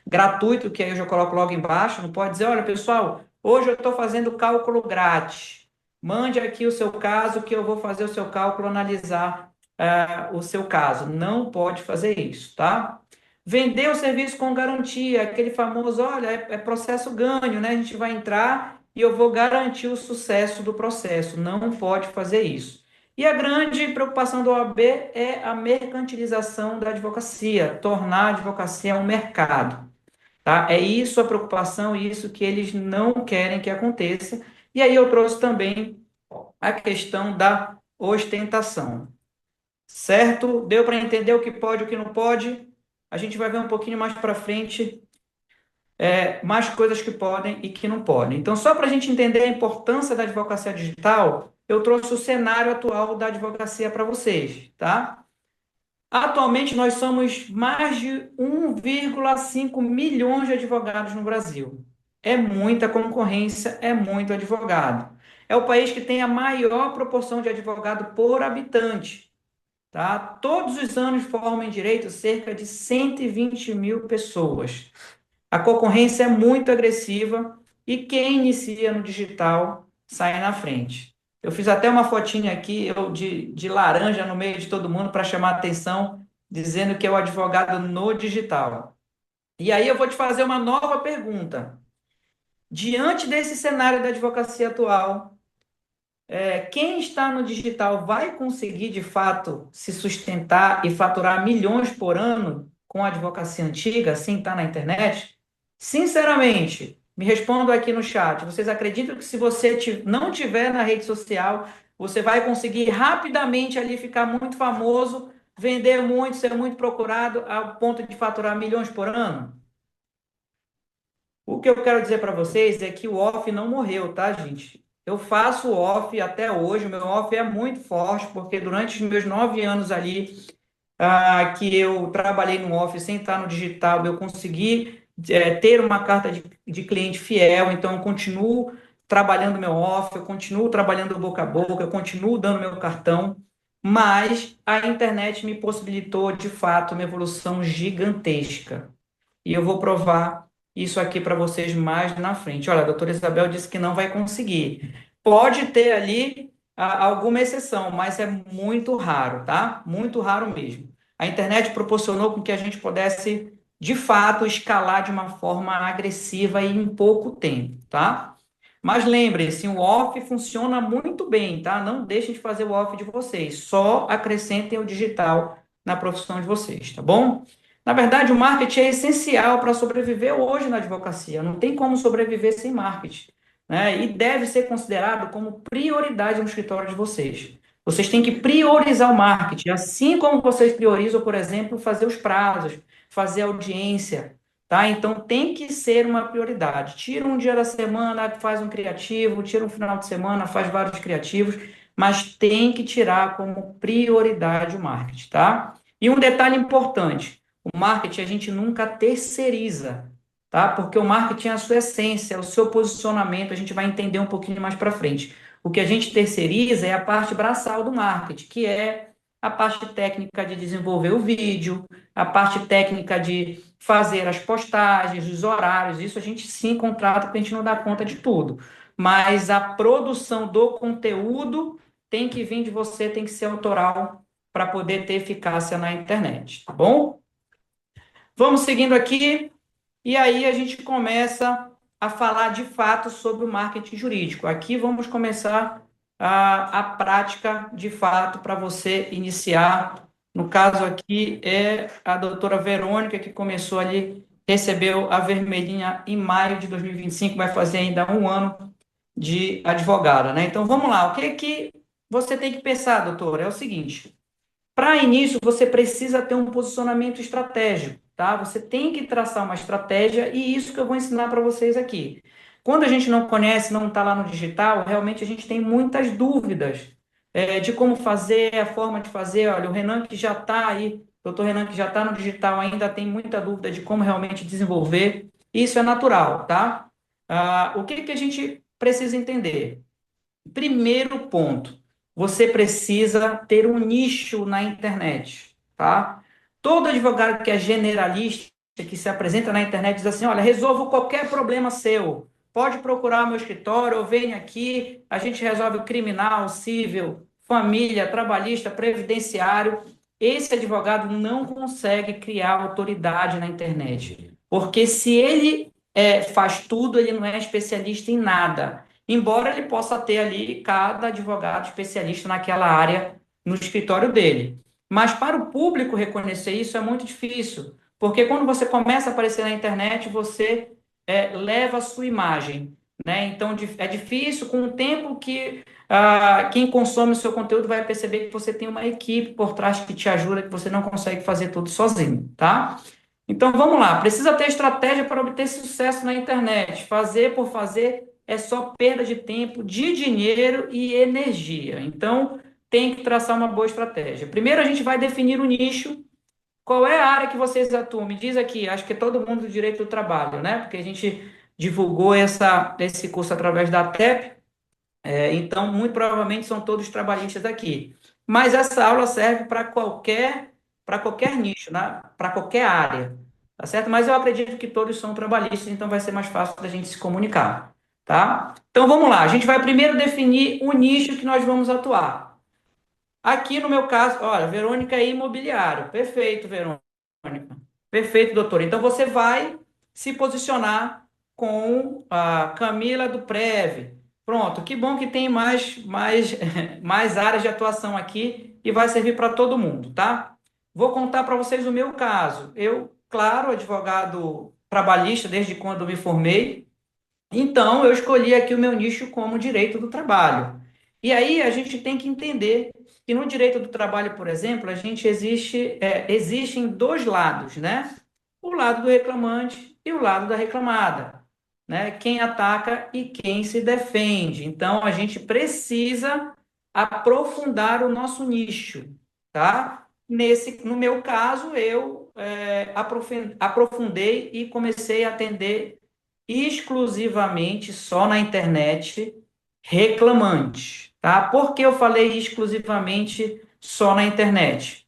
Speaker 1: gratuito, que aí eu já coloco logo embaixo, não pode dizer, olha, pessoal, hoje eu estou fazendo cálculo grátis. Mande aqui o seu caso, que eu vou fazer o seu cálculo, analisar o seu caso. Não pode fazer isso, tá? Vender o serviço com garantia, aquele famoso, olha, é processo ganho, né? A gente vai entrar e eu vou garantir o sucesso do processo. Não pode fazer isso. E a grande preocupação do OAB é a mercantilização da advocacia, tornar a advocacia um mercado, tá? É isso a preocupação e isso que eles não querem que aconteça. E aí eu trouxe também a questão da ostentação. Certo? Deu para entender o que pode e o que não pode? A gente vai ver um pouquinho mais para frente mais coisas que podem e que não podem. Então, só para a gente entender a importância da advocacia digital, eu trouxe o cenário atual da advocacia para vocês, tá? Atualmente, nós somos mais de 1,5 milhões de advogados no Brasil. É muita concorrência, é muito advogado. É o país que tem a maior proporção de advogado por habitante, tá? Todos os anos formam em direito cerca de 120 mil pessoas. A concorrência é muito agressiva e quem inicia no digital sai na frente. Eu fiz até uma fotinha aqui eu de laranja no meio de todo mundo para chamar a atenção, dizendo que é o advogado no digital. E aí eu vou te fazer uma nova pergunta. Diante desse cenário da advocacia atual, quem está no digital vai conseguir de fato se sustentar e faturar milhões por ano com a advocacia antiga, assim está na internet? Sinceramente, me respondam aqui no chat. Vocês acreditam que se você não tiver na rede social, você vai conseguir rapidamente ali ficar muito famoso, vender muito, ser muito procurado, ao ponto de faturar milhões por ano? O que eu quero dizer para vocês é que o off não morreu, tá, gente? Eu faço off até hoje, o meu off é muito forte, porque durante os meus 9 anos ali, que eu trabalhei no off sem estar no digital, eu consegui ter uma carta de cliente fiel, então eu continuo trabalhando meu off, eu continuo trabalhando boca a boca, eu continuo dando meu cartão, mas a internet me possibilitou, de fato, uma evolução gigantesca. E eu vou provar isso aqui para vocês mais na frente. Olha, a doutora Isabel disse que não vai conseguir. Pode ter ali alguma exceção, mas é muito raro, tá? Muito raro mesmo. A internet proporcionou com que a gente pudesse, de fato, escalar de uma forma agressiva e em pouco tempo, tá? Mas lembrem-se, o off funciona muito bem, tá? Não deixem de fazer o off de vocês, só acrescentem o digital na profissão de vocês, tá bom? Na verdade, o marketing é essencial para sobreviver hoje na advocacia. Não tem como sobreviver sem marketing, né? E deve ser considerado como prioridade no escritório de vocês. Vocês têm que priorizar o marketing, assim como vocês priorizam, por exemplo, fazer os prazos, fazer audiência, tá? Então tem que ser uma prioridade. Tira um dia da semana, faz um criativo, tira um final de semana, faz vários criativos, mas tem que tirar como prioridade o marketing, tá? E um detalhe importante, o marketing a gente nunca terceiriza, tá? Porque o marketing é a sua essência, é o seu posicionamento, a gente vai entender um pouquinho mais para frente. O que a gente terceiriza é a parte braçal do marketing, que é a parte técnica de desenvolver o vídeo, a parte técnica de fazer as postagens, os horários, isso a gente sim contrata, porque a gente não dá conta de tudo. Mas a produção do conteúdo tem que vir de você, tem que ser autoral para poder ter eficácia na internet, tá bom? Vamos seguindo aqui, e aí a gente começa a falar de fato sobre o marketing jurídico. Aqui vamos começar a prática de fato para você iniciar. No caso aqui é a doutora Verônica, que começou ali, recebeu a vermelhinha em maio de 2025, vai fazer ainda um ano de advogada, né? Então vamos lá, o que que você tem que pensar, doutora? É o seguinte: para início, você precisa ter um posicionamento estratégico, tá? Você tem que traçar uma estratégia e isso que eu vou ensinar para vocês aqui. Quando a gente não conhece, não está lá no digital, realmente a gente tem muitas dúvidas de como fazer, a forma de fazer. Olha, o Renan que já está aí, doutor Renan que já está no digital, ainda tem muita dúvida de como realmente desenvolver. Isso é natural, tá? O que que a gente precisa entender? Primeiro ponto, você precisa ter um nicho na internet, tá? Todo advogado que é generalista, que se apresenta na internet, diz assim: olha, resolvo qualquer problema seu. Pode procurar o meu escritório, ou venha aqui, a gente resolve o criminal, civil, família, trabalhista, previdenciário. Esse advogado não consegue criar autoridade na internet, porque se ele faz tudo, ele não é especialista em nada, embora ele possa ter ali cada advogado especialista naquela área no escritório dele. Mas para o público reconhecer isso é muito difícil, porque quando você começa a aparecer na internet, você leva a sua imagem, né? Então é difícil, com o tempo que quem consome o seu conteúdo vai perceber que você tem uma equipe por trás que te ajuda, que você não consegue fazer tudo sozinho, tá? Então vamos lá, precisa ter estratégia para obter sucesso na internet. Fazer por fazer é só perda de tempo, de dinheiro e energia. Então tem que traçar uma boa estratégia. Primeiro a gente vai definir o nicho. Qual é a área que vocês atuam? Me diz aqui, acho que é todo mundo do direito do trabalho, né? Porque a gente divulgou esse curso através da TEP, então muito provavelmente são todos trabalhistas aqui. Mas essa aula serve para qualquer nicho, né? Para qualquer área, tá certo? Mas eu acredito que todos são trabalhistas, então vai ser mais fácil da gente se comunicar, tá? Então vamos lá, a gente vai primeiro definir o nicho que nós vamos atuar. Aqui no meu caso, olha, Verônica é imobiliário. Perfeito, Verônica. Perfeito, doutor. Então você vai se posicionar com a Camila do Prev. Pronto, que bom que tem mais áreas de atuação aqui e vai servir para todo mundo, tá? Vou contar para vocês o meu caso. Eu, claro, advogado trabalhista desde quando me formei, então eu escolhi aqui o meu nicho como direito do trabalho. E aí a gente tem que entender que no direito do trabalho, por exemplo, a gente existem dois lados, né? O lado do reclamante e o lado da reclamada, né? Quem ataca e quem se defende. Então a gente precisa aprofundar o nosso nicho, tá? No meu caso, eu aprofundei e comecei a atender exclusivamente só na internet reclamante, tá? Por que eu falei exclusivamente só na internet?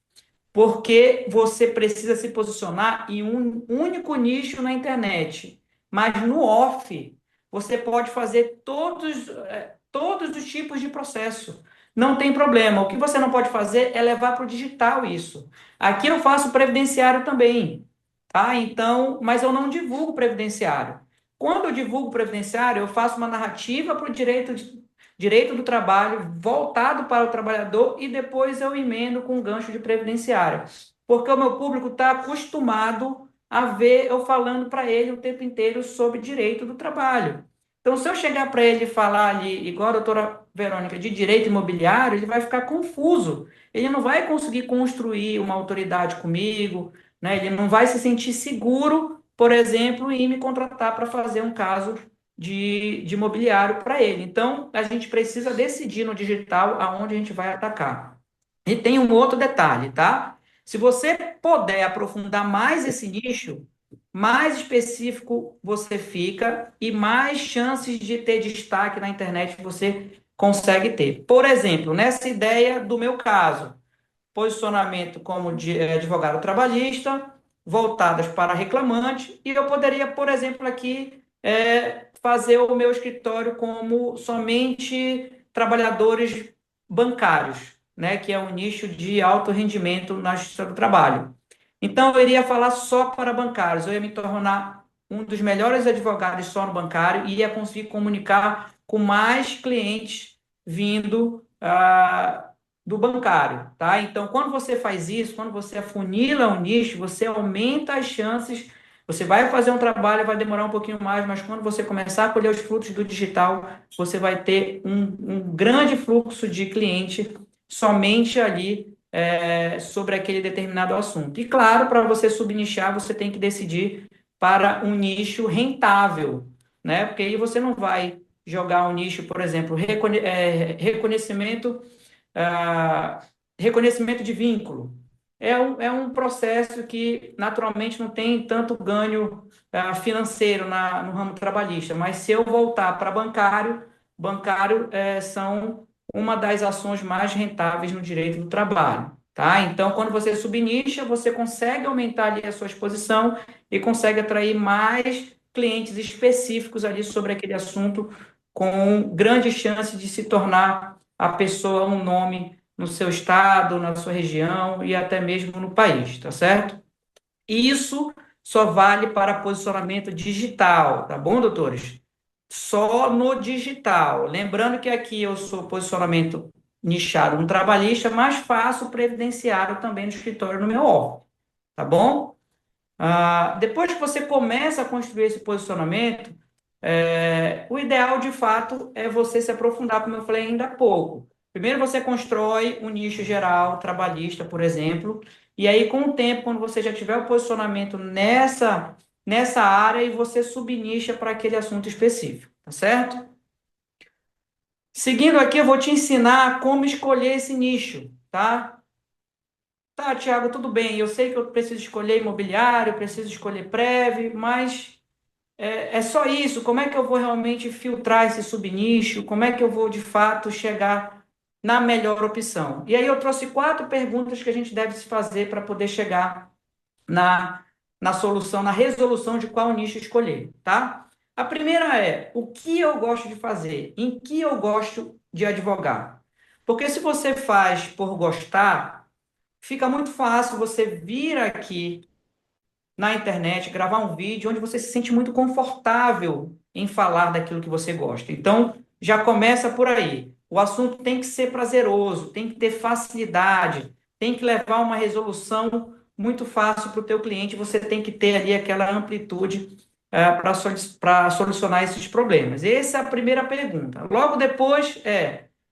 Speaker 1: Porque você precisa se posicionar em um único nicho na internet, mas no off você pode fazer todos os tipos de processo. Não tem problema. O que você não pode fazer é levar para o digital isso. Aqui eu faço previdenciário também, tá? Então, mas eu não divulgo previdenciário. Quando eu divulgo previdenciário, eu faço uma narrativa para o direito do trabalho voltado para o trabalhador e depois eu emendo com um gancho de previdenciário. Porque o meu público está acostumado a ver eu falando para ele o tempo inteiro sobre direito do trabalho. Então, se eu chegar para ele e falar ali, igual a doutora Verônica, de direito imobiliário, ele vai ficar confuso. Ele não vai conseguir construir uma autoridade comigo, né? Ele não vai se sentir seguro, por exemplo, em me contratar para fazer um caso de imobiliário para ele. Então, a gente precisa decidir no digital aonde a gente vai atacar. E tem um outro detalhe, tá? Se você puder aprofundar mais esse nicho, mais específico você fica e mais chances de ter destaque na internet você consegue ter. Por exemplo, nessa ideia do meu caso, posicionamento como de advogado trabalhista, voltadas para reclamante, e eu poderia, por exemplo, aqui fazer o meu escritório como somente trabalhadores bancários, né, que é um nicho de alto rendimento na justiça do trabalho. Então, eu iria falar só para bancários, eu ia me tornar um dos melhores advogados só no bancário e ia conseguir comunicar com mais clientes vindo do bancário, tá? Então, quando você faz isso, quando você afunila o nicho, você aumenta as chances. Você vai fazer um trabalho, vai demorar um pouquinho mais, mas quando você começar a colher os frutos do digital, você vai ter um grande fluxo de cliente somente ali sobre aquele determinado assunto. E claro, para você subnichar, você tem que decidir para um nicho rentável, né? Porque aí você não vai jogar um nicho, por exemplo, reconhecimento, ah, reconhecimento de vínculo. É um processo que naturalmente não tem tanto ganho financeiro no ramo trabalhista, mas se eu voltar para bancário são uma das ações mais rentáveis no direito do trabalho, tá? Então, quando você subnicha, você consegue aumentar ali a sua exposição e consegue atrair mais clientes específicos ali sobre aquele assunto, com grande chance de se tornar a pessoa um nome no seu estado, na sua região e até mesmo no país, tá certo? Isso só vale para posicionamento digital, tá bom, doutores? Só no digital. Lembrando que aqui eu sou posicionamento nichado no trabalhista, mas faço previdenciário também no escritório no meu órgão, tá bom? Depois que você começa a construir esse posicionamento, o ideal de fato é você se aprofundar, como eu falei ainda há pouco. Primeiro você constrói um nicho geral, trabalhista, por exemplo, e aí com o tempo, quando você já tiver o posicionamento nessa área, e você subnicha para aquele assunto específico, tá certo? Seguindo aqui, eu vou te ensinar como escolher esse nicho, tá? Tá, Thiago, tudo bem. Eu sei que eu preciso escolher imobiliário, preciso escolher prévio, mas é só isso. Como é que eu vou realmente filtrar esse subnicho? Como é que eu vou, de fato, chegar na melhor opção? E aí eu trouxe 4 perguntas que a gente deve se fazer para poder chegar na, na solução, na resolução de qual nicho escolher, tá? A primeira é: o que eu gosto de fazer? Em que eu gosto de advogar? Porque se você faz por gostar, fica muito fácil você vir aqui na internet, gravar um vídeo onde você se sente muito confortável em falar daquilo que você gosta. Então, já começa por aí. O assunto tem que ser prazeroso, tem que ter facilidade, tem que levar uma resolução muito fácil para o teu cliente. Você tem que ter ali aquela amplitude para solucionar esses problemas. Essa é a primeira pergunta. Logo depois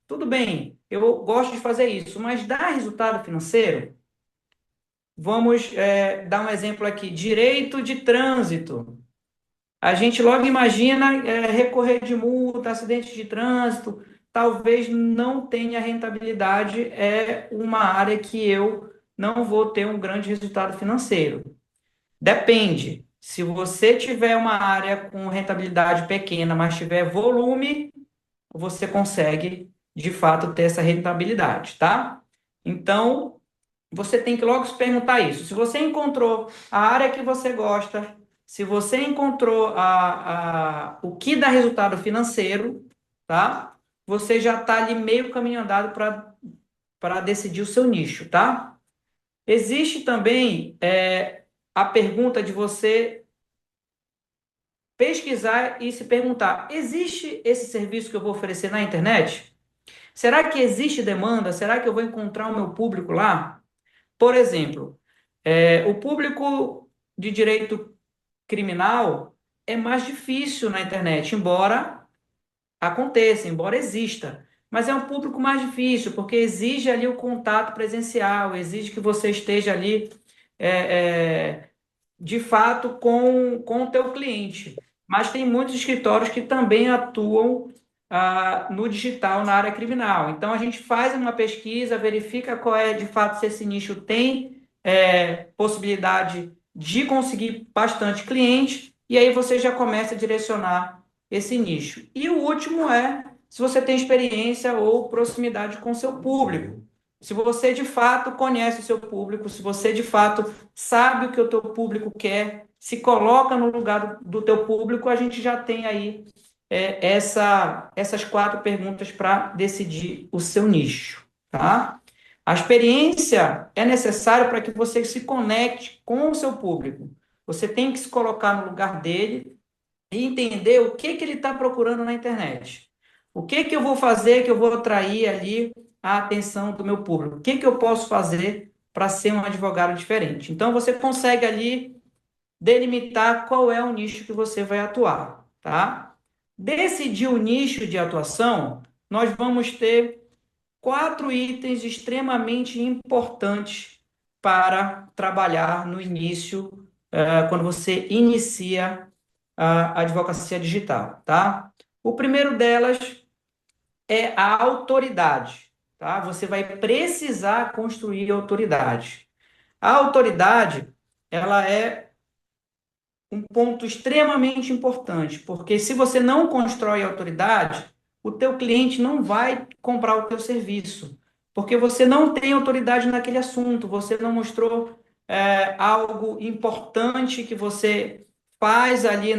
Speaker 1: tudo bem, eu gosto de fazer isso, mas dá resultado financeiro? Vamos dar um exemplo aqui: direito de trânsito. A gente logo imagina recorrer de multa, acidente de trânsito, talvez não tenha rentabilidade, é uma área que eu não vou ter um grande resultado financeiro. Depende. Se você tiver uma área com rentabilidade pequena, mas tiver volume, você consegue, de fato, ter essa rentabilidade, tá? Então, você tem que logo se perguntar isso. Se você encontrou a área que você gosta, se você encontrou o que dá resultado financeiro, tá? Você já está ali meio caminho andado para decidir o seu nicho, tá? Existe também a pergunta de você pesquisar e se perguntar: existe esse serviço que eu vou oferecer na internet? Será que existe demanda? Será que eu vou encontrar o meu público lá? Por exemplo, o público de direito criminal é mais difícil na internet, embora aconteça, embora exista. Mas é um público mais difícil, porque exige ali o contato presencial, exige que você esteja ali, é, de fato, com o teu cliente. Mas tem muitos escritórios que também atuam no digital, na área criminal. Então, a gente faz uma pesquisa, verifica qual é, de fato, se esse nicho tem possibilidade de conseguir bastante cliente, e aí você já começa a direcionar esse nicho. E o último é se você tem experiência ou proximidade com seu público. se você de fato conhece o seu público, se você de fato sabe o que o teu público quer, se coloca no lugar do teu público, a gente já tem aí essas 4 perguntas para decidir o seu nicho, tá? A experiência é necessária para que você se conecte com o seu público. Você tem que se colocar no lugar dele e entender o que ele está procurando na internet. O que eu vou fazer que eu vou atrair ali a atenção do meu público? O que eu posso fazer para ser um advogado diferente? Então, você consegue ali delimitar qual é o nicho que você vai atuar, tá? Decidir o nicho de atuação, nós vamos ter 4 itens extremamente importantes para trabalhar no início, quando você inicia a advocacia digital, tá? O primeiro delas é a autoridade, tá? Você vai precisar construir autoridade. A autoridade, ela é um ponto extremamente importante, porque se você não constrói autoridade, o teu cliente não vai comprar o teu serviço, porque você não tem autoridade naquele assunto, você não mostrou algo importante que você faz ali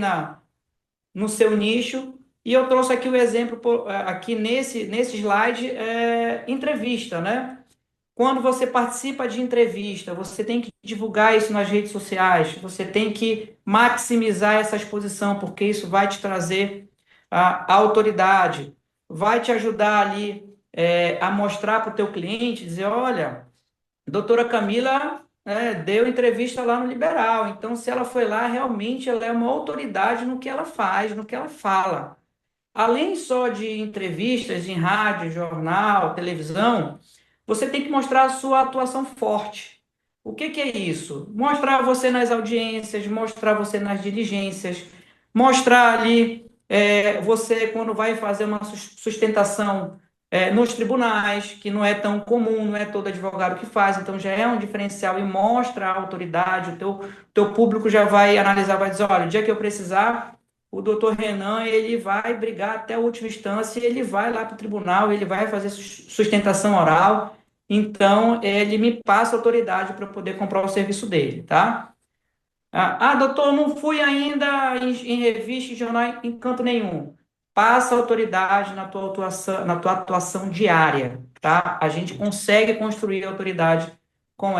Speaker 1: no seu nicho. E eu trouxe aqui o exemplo, aqui nesse slide, entrevista, né? Quando você participa de entrevista, você tem que divulgar isso nas redes sociais, você tem que maximizar essa exposição, porque isso vai te trazer a autoridade, vai te ajudar ali a mostrar para o teu cliente, dizer, olha, doutora Camila deu entrevista lá no Liberal, então se ela foi lá, realmente ela é uma autoridade no que ela faz, no que ela fala. Além só de entrevistas em rádio, jornal, televisão, você tem que mostrar a sua atuação forte. O que é isso? Mostrar você nas audiências, mostrar você nas diligências, mostrar ali você quando vai fazer uma sustentação nos tribunais, que não é tão comum, não é todo advogado que faz, então já é um diferencial e mostra a autoridade, o teu público já vai analisar, vai dizer, olha, o dia que eu precisar, o doutor Renan, ele vai brigar até a última instância, ele vai lá para o tribunal, ele vai fazer sustentação oral, então ele me passa autoridade para poder comprar o serviço dele, tá? Doutor, não fui ainda em revista e jornal em canto nenhum. Passa autoridade na tua atuação diária, tá? A gente consegue construir autoridade com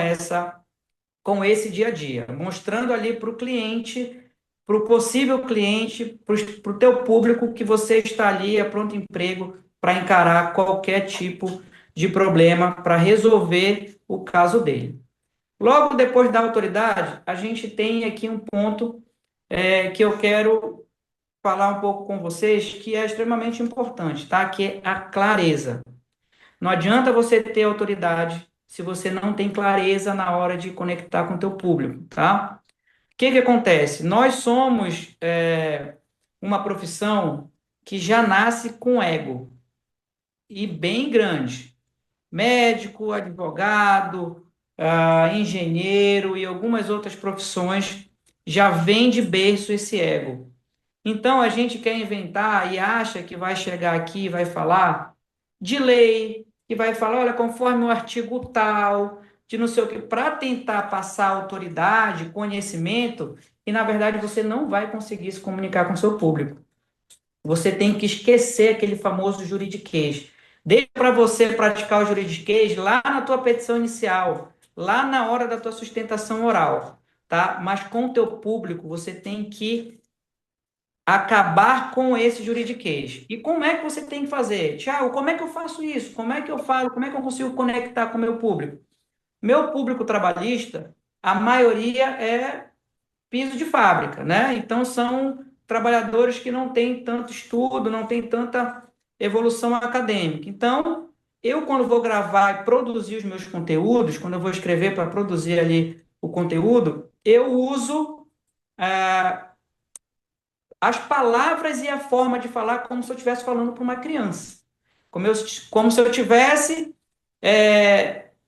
Speaker 1: com esse dia a dia, mostrando ali para o cliente, para o possível cliente, para o teu público que você está ali a pronto emprego para encarar qualquer tipo de problema, para resolver o caso dele. Logo depois da autoridade, a gente tem aqui um ponto que eu quero falar um pouco com vocês, que é extremamente importante, tá? Que é a clareza. Não adianta você ter autoridade se você não tem clareza na hora de conectar com o teu público, tá? O que que acontece? Nós somos uma profissão que já nasce com ego, e bem grande. Médico, advogado, engenheiro e algumas outras profissões já vem de berço esse ego. Então a gente quer inventar e acha que vai chegar aqui e vai falar de lei, que vai falar, olha, conforme o artigo tal, de não sei o que, para tentar passar autoridade, conhecimento, e na verdade você não vai conseguir se comunicar com o seu público. Você tem que esquecer aquele famoso juridiquês. Deixa para você praticar o juridiquês lá na tua petição inicial, lá na hora da tua sustentação oral, tá? Mas com o teu público, você tem que acabar com esse juridiquês. E como é que você tem que fazer? Tiago, como é que eu faço isso? Como é que eu falo? Como é que eu consigo conectar com o meu público? Meu público trabalhista, a maioria é piso de fábrica, né? Então são trabalhadores que não têm tanto estudo, não têm tanta evolução acadêmica. Então, eu quando vou gravar e produzir os meus conteúdos, quando eu vou escrever para produzir ali o conteúdo, eu uso as palavras e a forma de falar como se eu estivesse falando para uma criança. Como se eu estivesse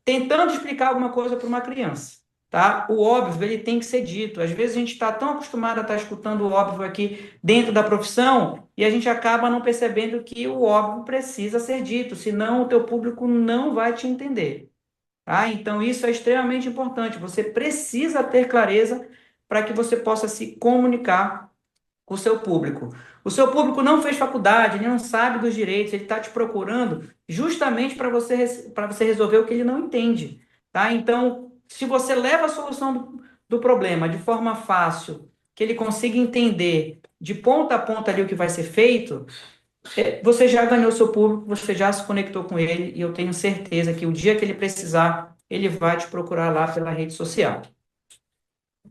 Speaker 1: tentando explicar alguma coisa para uma criança. tá? O óbvio, ele tem que ser dito. Às vezes a gente está tão acostumado a estar escutando o óbvio aqui dentro da profissão e a gente acaba não percebendo que o óbvio precisa ser dito, senão o teu público não vai te entender, tá? Então isso é extremamente importante. Você precisa ter clareza para que você possa se comunicar com o seu público. O seu público não fez faculdade, ele não sabe dos direitos, ele está te procurando justamente para você resolver o que ele não entende, tá? Então, se você leva a solução do problema de forma fácil, que ele consiga entender de ponta a ponta ali o que vai ser feito, você já ganhou seu público, você já se conectou com ele, e eu tenho certeza que o dia que ele precisar, ele vai te procurar lá pela rede social.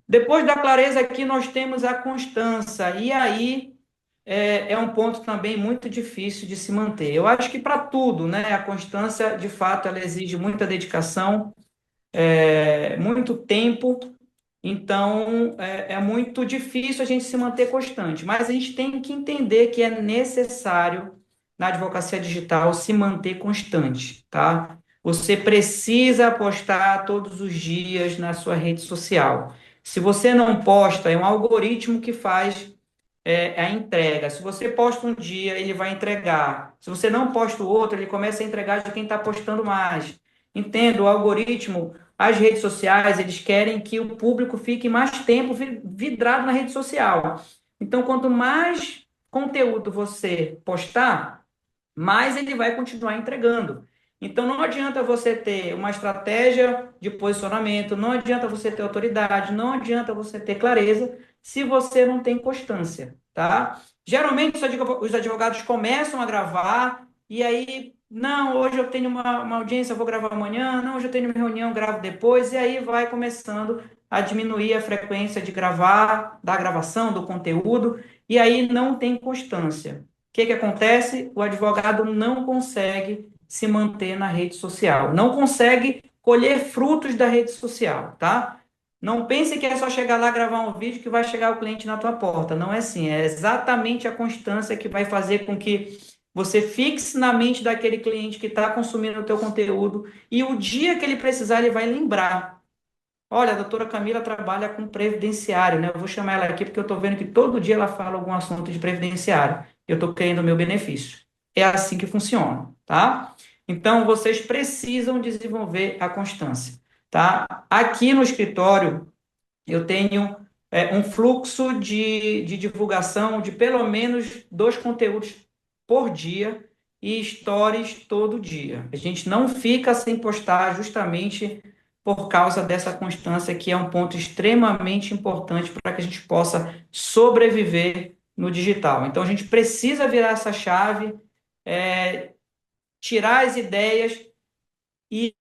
Speaker 1: Depois da clareza aqui, nós temos a constância, e aí é um ponto também muito difícil de se manter. Eu acho que para tudo, né, a constância, de fato, ela exige muita dedicação, muito tempo, então é muito difícil a gente se manter constante, mas a gente tem que entender que é necessário, na advocacia digital, se manter constante, tá? Você precisa postar todos os dias na sua rede social. Se você não posta, é um algoritmo que faz a entrega. Se você posta um dia, ele vai entregar. Se você não posta o outro, ele começa a entregar de quem está postando mais. Entendo, o algoritmo, as redes sociais, eles querem que o público fique mais tempo vidrado na rede social. Então, quanto mais conteúdo você postar, mais ele vai continuar entregando. Então, não adianta você ter uma estratégia de posicionamento, não adianta você ter autoridade, não adianta você ter clareza se você não tem constância, tá? Geralmente, os advogados começam a gravar e aí, não, hoje eu tenho uma audiência, eu vou gravar amanhã, não, hoje eu tenho uma reunião, gravo depois, e aí vai começando a diminuir a frequência de gravar, da gravação, do conteúdo, e aí não tem constância. O que que acontece? O advogado não consegue se manter na rede social, não consegue colher frutos da rede social, tá? Não pense que é só chegar lá, gravar um vídeo que vai chegar o cliente na tua porta. Não é assim, é exatamente a constância que vai fazer com que você fixe na mente daquele cliente que está consumindo o teu conteúdo e o dia que ele precisar, ele vai lembrar. Olha, a doutora Camila trabalha com previdenciário, né? Eu vou chamar ela aqui porque eu estou vendo que todo dia ela fala algum assunto de previdenciário. Eu estou querendo o meu benefício. É assim que funciona, tá? Então, vocês precisam desenvolver a constância, tá? Aqui no escritório, eu tenho um fluxo de divulgação de pelo menos 2 conteúdos por dia e stories todo dia. A gente não fica sem postar justamente por causa dessa constância, que é um ponto extremamente importante para que a gente possa sobreviver no digital. Então, a gente precisa virar essa chave, tirar as ideias e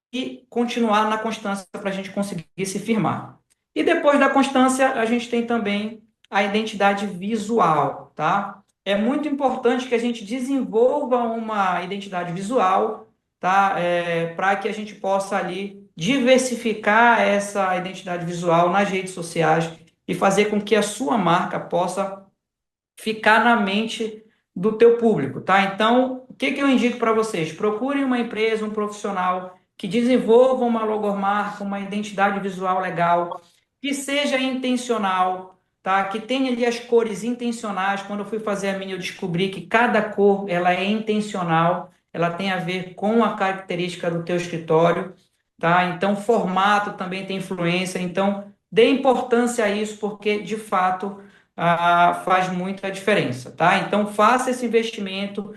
Speaker 1: continuar na constância para a gente conseguir se firmar. E depois da constância, a gente tem também a identidade visual, tá? É muito importante que a gente desenvolva uma identidade visual, tá? Para que a gente possa ali diversificar essa identidade visual nas redes sociais e fazer com que a sua marca possa ficar na mente do teu público, tá? Então, o que que eu indico para vocês? Procurem uma empresa, um profissional que desenvolva uma logomarca, uma identidade visual legal, que seja intencional, tá? Que tenha ali as cores intencionais. Quando eu fui fazer a minha, eu descobri que cada cor, ela é intencional, ela tem a ver com a característica do teu escritório, tá? Então, formato também tem influência. Então, dê importância a isso, porque, de fato, faz muita diferença, tá? Então, faça esse investimento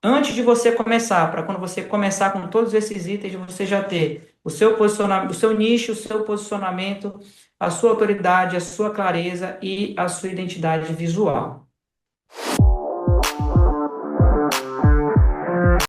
Speaker 1: antes de você começar, para quando você começar com todos esses itens, você já ter o seu posicionamento, o seu nicho, o seu posicionamento, a sua autoridade, a sua clareza e a sua identidade visual.